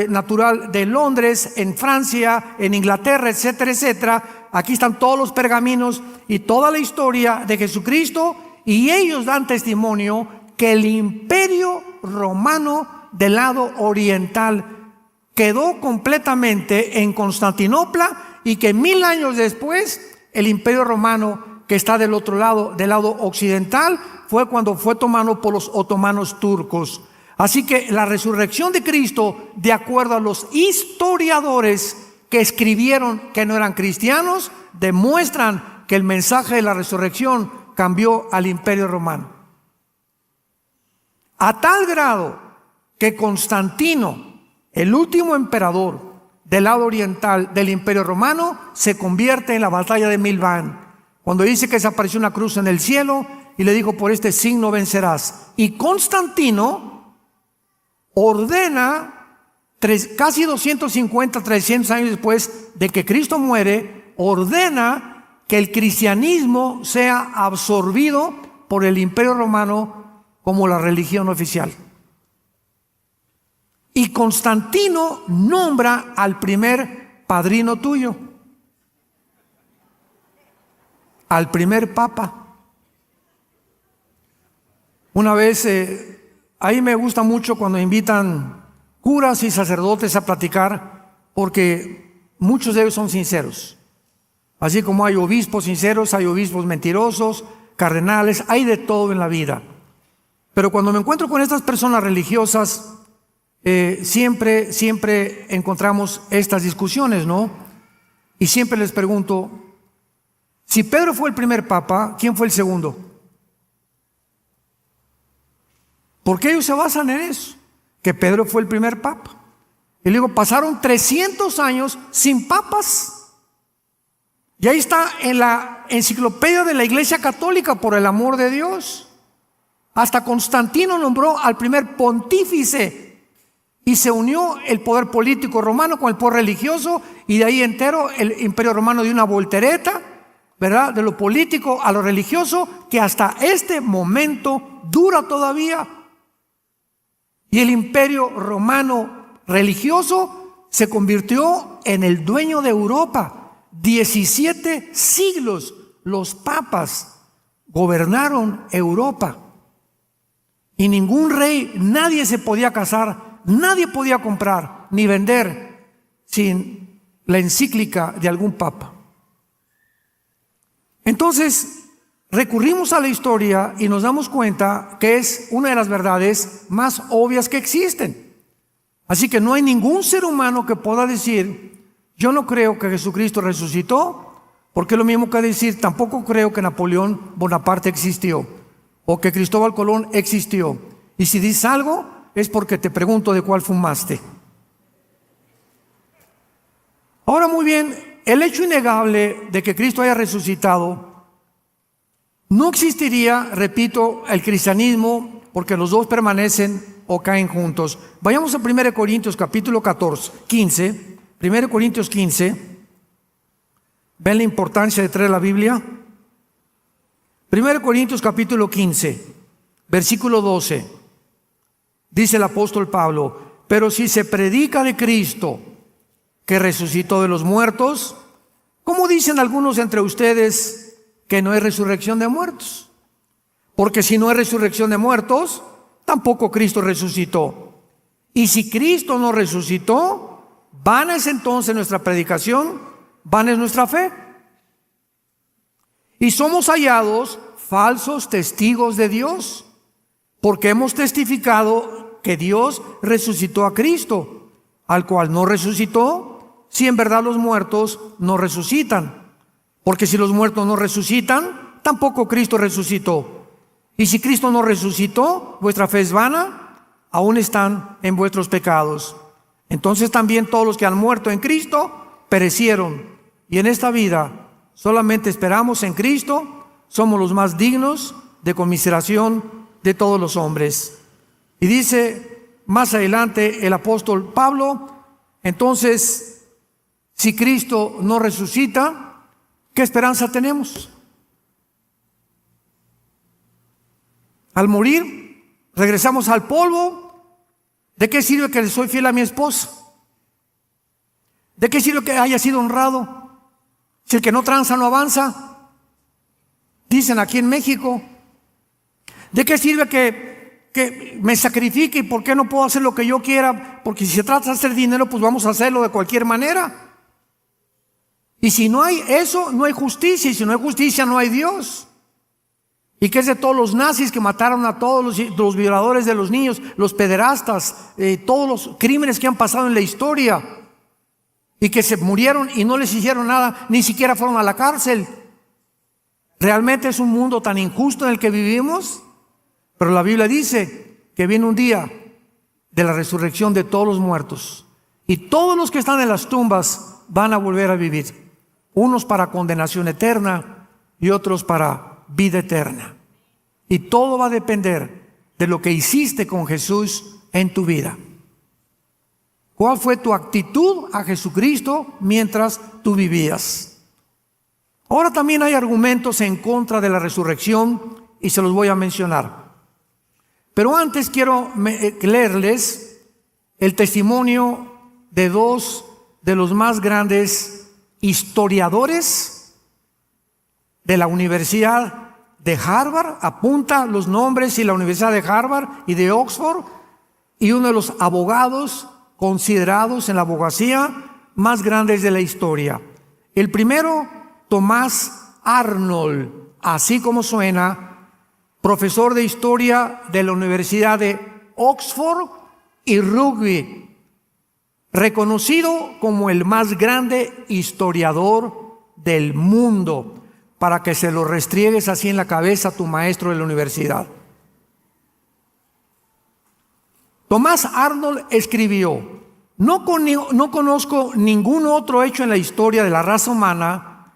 S1: Natural de Londres, en Francia, en Inglaterra, etcétera, etcétera. Aquí están todos los pergaminos y toda la historia de Jesucristo, y ellos dan testimonio que el imperio romano del lado oriental quedó completamente en Constantinopla, y que 1000 años después el imperio romano que está del otro lado, del lado occidental, fue cuando fue tomado por los otomanos turcos. Así que la resurrección de Cristo, de acuerdo a los historiadores que escribieron que no eran cristianos, demuestran que el mensaje de la resurrección cambió al imperio romano. A tal grado que Constantino, el último emperador del lado oriental del imperio romano, se convierte en la batalla de Milván, cuando dice que se apareció una cruz en el cielo y le dijo, por este signo vencerás. Y Constantino ordena, casi 250, 300 años después de que Cristo muere, ordena que el cristianismo sea absorbido por el imperio romano como la religión oficial. Y Constantino nombra al primer padrino tuyo, al primer papa. Una vez, ahí me gusta mucho cuando invitan curas y sacerdotes a platicar, porque muchos de ellos son sinceros. Así como hay obispos sinceros, hay obispos mentirosos, cardenales, hay de todo en la vida. Pero cuando me encuentro con estas personas religiosas, siempre encontramos estas discusiones, ¿no? Y siempre les pregunto, si Pedro fue el primer papa, ¿quién fue el segundo? Porque ellos se basan en eso, que Pedro fue el primer papa. Y luego pasaron 300 años sin papas. Y ahí está en la enciclopedia de la Iglesia Católica, por el amor de Dios. Hasta Constantino nombró al primer pontífice y se unió el poder político romano con el poder religioso, y de ahí entero el imperio romano dio una voltereta, ¿verdad? De lo político a lo religioso, que hasta este momento dura todavía. Y el imperio romano religioso se convirtió en el dueño de Europa. 17 siglos los papas gobernaron Europa. Y ningún rey, nadie se podía casar, nadie podía comprar ni vender sin la encíclica de algún papa. Entonces, recurrimos a la historia y nos damos cuenta que es una de las verdades más obvias que existen. Así que no hay ningún ser humano que pueda decir: yo no creo que Jesucristo resucitó, porque es lo mismo que decir: tampoco creo que Napoleón Bonaparte existió o que Cristóbal Colón existió. Y si dices algo, es porque te pregunto de cuál fumaste. Ahora, muy bien, el hecho innegable de que Cristo haya resucitado, no existiría, repito, el cristianismo, porque los dos permanecen o caen juntos. Vayamos a 1 Corintios capítulo 15. 1 Corintios 15. ¿Ven la importancia de traer la Biblia? 1 Corintios capítulo 15, versículo 12. Dice el apóstol Pablo: pero si se predica de Cristo, que resucitó de los muertos, ¿cómo dicen algunos entre ustedes que no hay resurrección de muertos? Porque si no hay resurrección de muertos, tampoco Cristo resucitó. Y si Cristo no resucitó, vana es entonces nuestra predicación, vana es nuestra fe. Y somos hallados falsos testigos de Dios, porque hemos testificado que Dios resucitó a Cristo, al cual no resucitó, si en verdad los muertos no resucitan. Porque si los muertos no resucitan, tampoco Cristo resucitó. Y si Cristo no resucitó, vuestra fe es vana, aún están en vuestros pecados. Entonces también todos los que han muerto en Cristo perecieron. Y en esta vida solamente esperamos en Cristo, somos los más dignos de conmiseración de todos los hombres. Y dice más adelante el apóstol Pablo: entonces, si Cristo no resucita, ¿qué esperanza tenemos? Al morir, regresamos al polvo. ¿De qué sirve que le soy fiel a mi esposa? ¿De qué sirve que haya sido honrado? Si el que no tranza no avanza, dicen aquí en México. ¿De qué sirve que me sacrifique? ¿Y por qué no puedo hacer lo que yo quiera? Porque si se trata de hacer dinero, pues vamos a hacerlo de cualquier manera. Y si no hay eso, no hay justicia. Y si no hay justicia, no hay Dios. ¿Y qué es de todos los nazis que mataron a todos los violadores de los niños, los pederastas, todos los crímenes que han pasado en la historia? Y que se murieron y no les hicieron nada, ni siquiera fueron a la cárcel. ¿Realmente es un mundo tan injusto en el que vivimos? Pero la Biblia dice que viene un día de la resurrección de todos los muertos. Y todos los que están en las tumbas van a volver a vivir. Unos para condenación eterna y otros para vida eterna. Y todo va a depender de lo que hiciste con Jesús en tu vida. ¿Cuál fue tu actitud a Jesucristo mientras tú vivías? Ahora también hay argumentos en contra de la resurrección y se los voy a mencionar. Pero antes quiero leerles el testimonio de dos de los más grandes historiadores de la Universidad de Harvard. Apunta los nombres: y la Universidad de Harvard y de Oxford, y uno de los abogados considerados en la abogacía más grandes de la historia. El primero, Thomas Arnold, así como suena, profesor de historia de la Universidad de Oxford y Rugby, reconocido como el más grande historiador del mundo, para que se lo restriegues así en la cabeza a tu maestro de la universidad. Thomas Arnold escribió: no conozco ningún otro hecho en la historia de la raza humana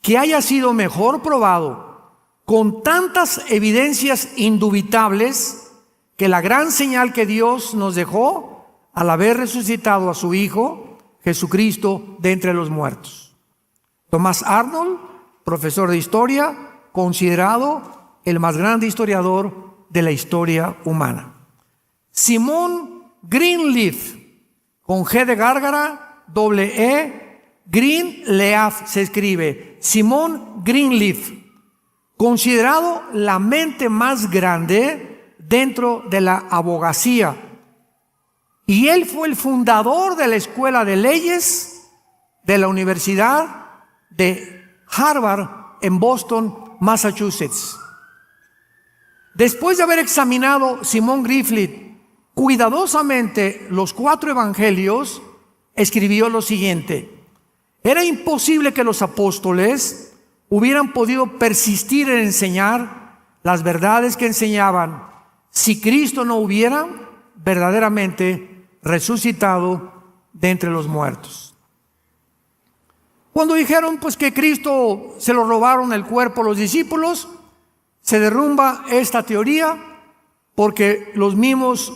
S1: que haya sido mejor probado, con tantas evidencias indubitables, que la gran señal que Dios nos dejó al haber resucitado a su Hijo Jesucristo de entre los muertos. Thomas Arnold, profesor de historia, considerado el más grande historiador de la historia humana. Simon Greenleaf, con G de gárgara, doble E, Greenleaf se escribe. Simon Greenleaf, considerado la mente más grande dentro de la abogacía. Y él fue el fundador de la Escuela de Leyes de la Universidad de Harvard en Boston, Massachusetts. Después de haber examinado Simón Griffith cuidadosamente los 4 evangelios, escribió lo siguiente: era imposible que los apóstoles hubieran podido persistir en enseñar las verdades que enseñaban si Cristo no hubiera verdaderamente resucitado de entre los muertos. Cuando dijeron pues que Cristo se lo robaron el cuerpo los discípulos, se derrumba esta teoría, porque los mismos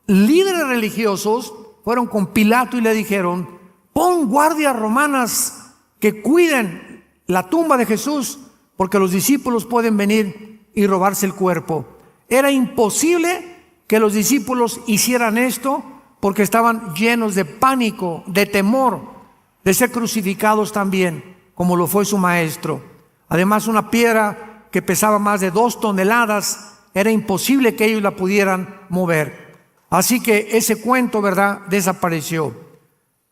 S1: líderes religiosos fueron con Pilato y le dijeron: pon guardias romanas que cuiden la tumba de Jesús, porque los discípulos pueden venir y robarse el cuerpo. Era imposible que los discípulos hicieran esto, porque estaban llenos de pánico, de temor de ser crucificados también, como lo fue su maestro. Además, una piedra que pesaba más de 2 toneladas, era imposible que ellos la pudieran mover. Así que ese cuento, ¿verdad?, desapareció.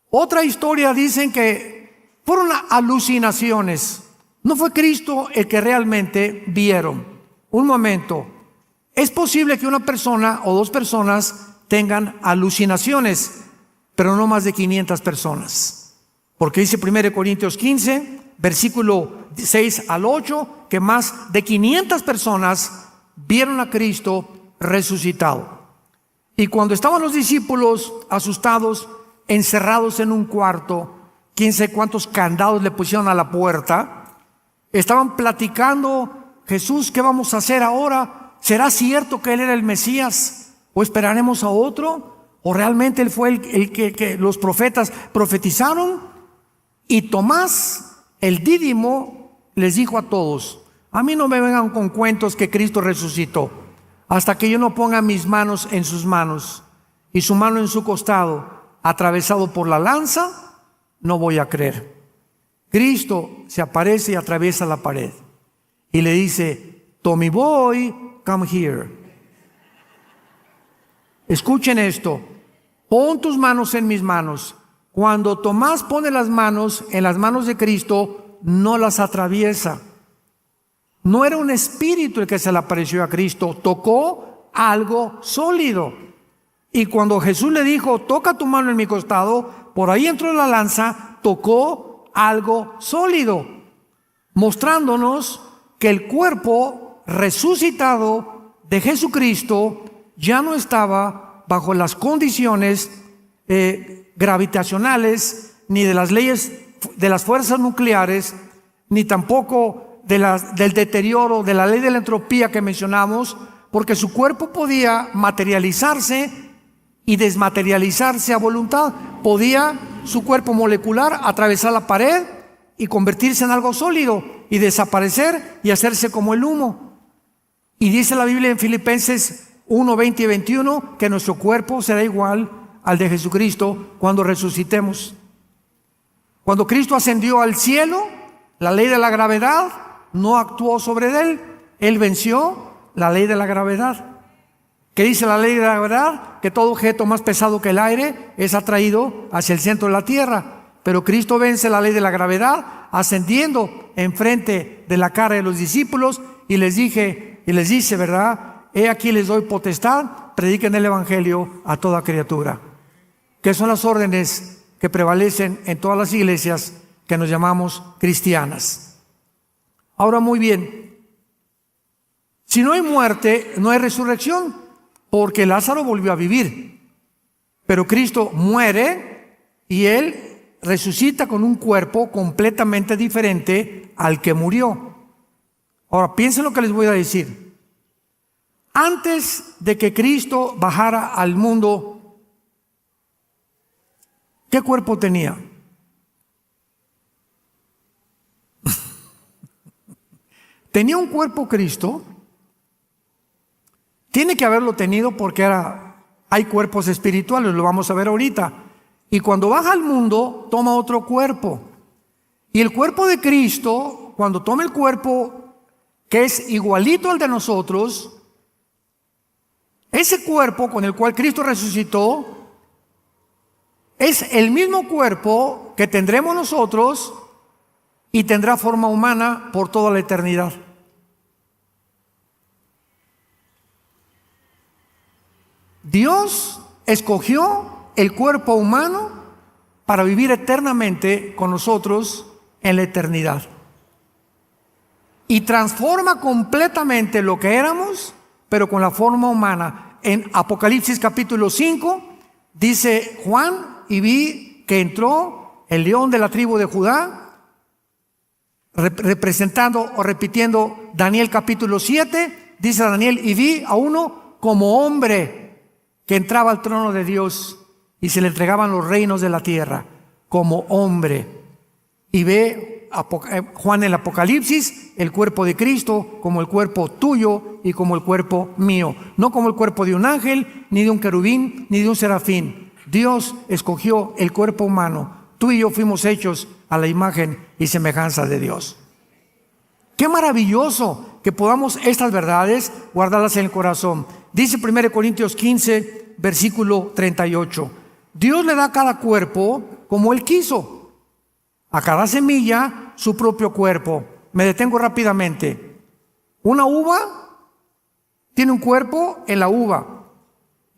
S1: Otra historia dicen que fueron alucinaciones. No fue Cristo el que realmente vieron. Un momento, es posible que una persona o 2 personas tengan alucinaciones, pero no más de 500 personas. Porque dice 1 Corintios 15, versículo 6 al 8, que más de 500 personas vieron a Cristo resucitado. Y cuando estaban los discípulos asustados, encerrados en un cuarto, quién sabe cuántos candados le pusieron a la puerta, estaban platicando: Jesús, ¿qué vamos a hacer ahora? ¿Será cierto que Él era el Mesías? ¿O esperaremos a otro? ¿O realmente Él fue el que los profetas profetizaron? Y Tomás, el Dídimo, les dijo a todos: a mí no me vengan con cuentos que Cristo resucitó, hasta que yo no ponga mis manos en sus manos y su mano en su costado, atravesado por la lanza, no voy a creer. Cristo se aparece y atraviesa la pared y le dice: Tommy boy, come here. Escuchen esto: pon tus manos en mis manos. Cuando Tomás pone las manos en las manos de Cristo, no las atraviesa. No era un espíritu el que se le apareció a Cristo, tocó algo sólido. Y cuando Jesús le dijo: toca tu mano en mi costado, por ahí entró la lanza, tocó algo sólido, mostrándonos que el cuerpo resucitado de Jesucristo ya no estaba bajo las condiciones gravitacionales, ni de las leyes de las fuerzas nucleares, ni tampoco del deterioro, de la ley de la entropía que mencionamos, porque su cuerpo podía materializarse y desmaterializarse a voluntad. Podía su cuerpo molecular atravesar la pared y convertirse en algo sólido y desaparecer y hacerse como el humo. Y dice la Biblia en Filipenses 1, 20 y 21 que nuestro cuerpo será igual al de Jesucristo cuando resucitemos. Cuando Cristo ascendió al cielo, la ley de la gravedad no actuó sobre él. Él venció la ley de la gravedad. ¿Qué dice la ley de la gravedad? Que todo objeto más pesado que el aire es atraído hacia el centro de la tierra. Pero Cristo vence la ley de la gravedad ascendiendo enfrente de la cara de los discípulos y les dice, ¿verdad? He aquí les doy potestad, prediquen el evangelio a toda criatura. Que son las órdenes que prevalecen en todas las iglesias que nos llamamos cristianas. Ahora, muy bien, si no hay muerte, no hay resurrección, porque Lázaro volvió a vivir. Pero Cristo muere y Él resucita con un cuerpo completamente diferente al que murió. Ahora, piensen lo que les voy a decir. Antes de que Cristo bajara al mundo, ¿qué cuerpo tenía? ¿Tenía un cuerpo Cristo? Tiene que haberlo tenido porque hay cuerpos espirituales, lo vamos a ver ahorita. Y cuando baja al mundo, toma otro cuerpo. Y el cuerpo de Cristo, cuando toma el cuerpo que es igualito al de nosotros, ese cuerpo con el cual Cristo resucitó, es el mismo cuerpo que tendremos nosotros y tendrá forma humana por toda la eternidad. Dios escogió el cuerpo humano para vivir eternamente con nosotros en la eternidad. Y transforma completamente lo que éramos, pero con la forma humana. En Apocalipsis capítulo 5, dice Juan, y vi que entró el león de la tribu de Judá, representando o repitiendo Daniel capítulo 7, dice Daniel, y vi a uno como hombre que entraba al trono de Dios y se le entregaban los reinos de la tierra, como hombre. Y ve Juan en el Apocalipsis el cuerpo de Cristo como el cuerpo tuyo y como el cuerpo mío, no como el cuerpo de un ángel, ni de un querubín, ni de un serafín. Dios escogió el cuerpo humano. Tú y yo fuimos hechos a la imagen y semejanza de Dios. Qué maravilloso que podamos estas verdades guardarlas en el corazón. Dice 1 Corintios 15, versículo 38. Dios le da a cada cuerpo como Él quiso. A cada semilla su propio cuerpo. Me detengo rápidamente. Una uva tiene un cuerpo en la uva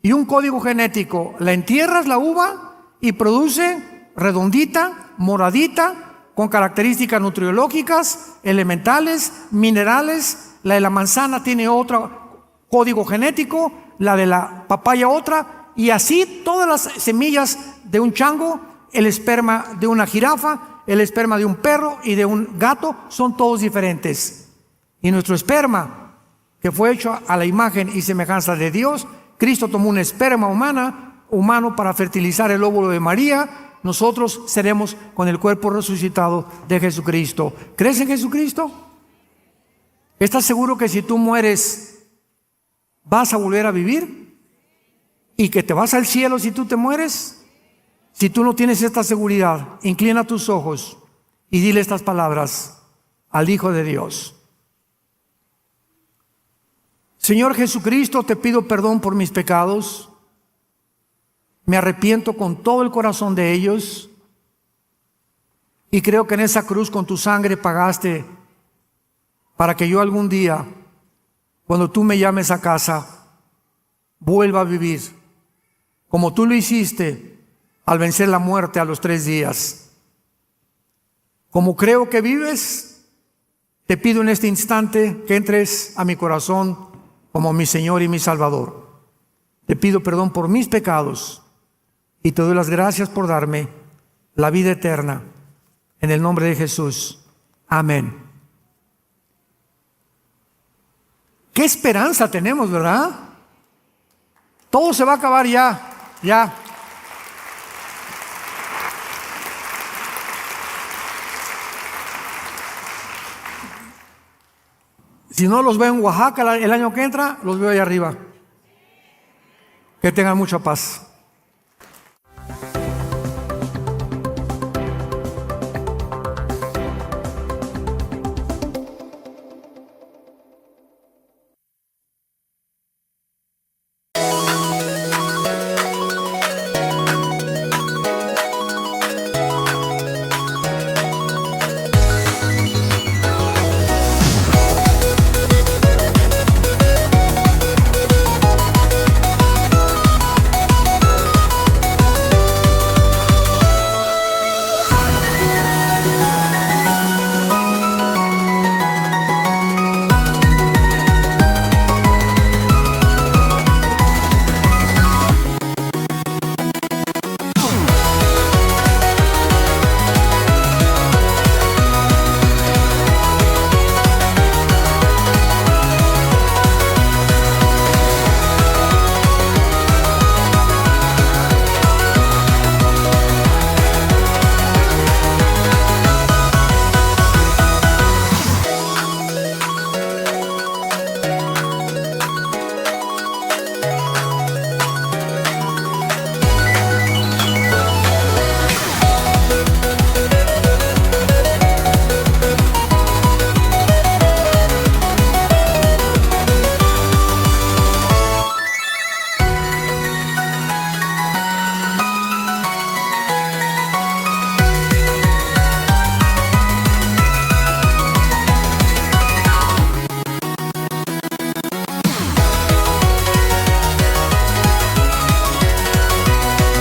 S1: y un código genético. La entierras la uva y produce redondita, moradita, con características nutriológicas, elementales, minerales. La de la manzana tiene otro código genético, la de la papaya otra, y así todas las semillas de un chango, el esperma de una jirafa, el esperma de un perro y de un gato, son todos diferentes. Y nuestro esperma, que fue hecho a la imagen y semejanza de Dios, Cristo tomó un esperma humano para fertilizar el óvulo de María. Nosotros seremos con el cuerpo resucitado de Jesucristo. ¿Crees en Jesucristo? ¿Estás seguro que si tú mueres vas a volver a vivir? ¿Y que te vas al cielo si tú te mueres? Si tú no tienes esta seguridad, inclina tus ojos y dile estas palabras al Hijo de Dios. Señor Jesucristo, te pido perdón por mis pecados. Me arrepiento con todo el corazón de ellos. Y creo que en esa cruz con tu sangre pagaste para que yo algún día, cuando tú me llames a casa, vuelva a vivir como tú lo hiciste al vencer la muerte a los 3 días. Como creo que vives, te pido en este instante que entres a mi corazón como mi Señor y mi Salvador. Te pido perdón por mis pecados y te doy las gracias por darme la vida eterna. En el nombre de Jesús. Amén. Qué esperanza tenemos, ¿verdad? Todo se va a acabar ya. Si no los veo en Oaxaca el año que entra, los veo allá arriba. Que tengan mucha paz.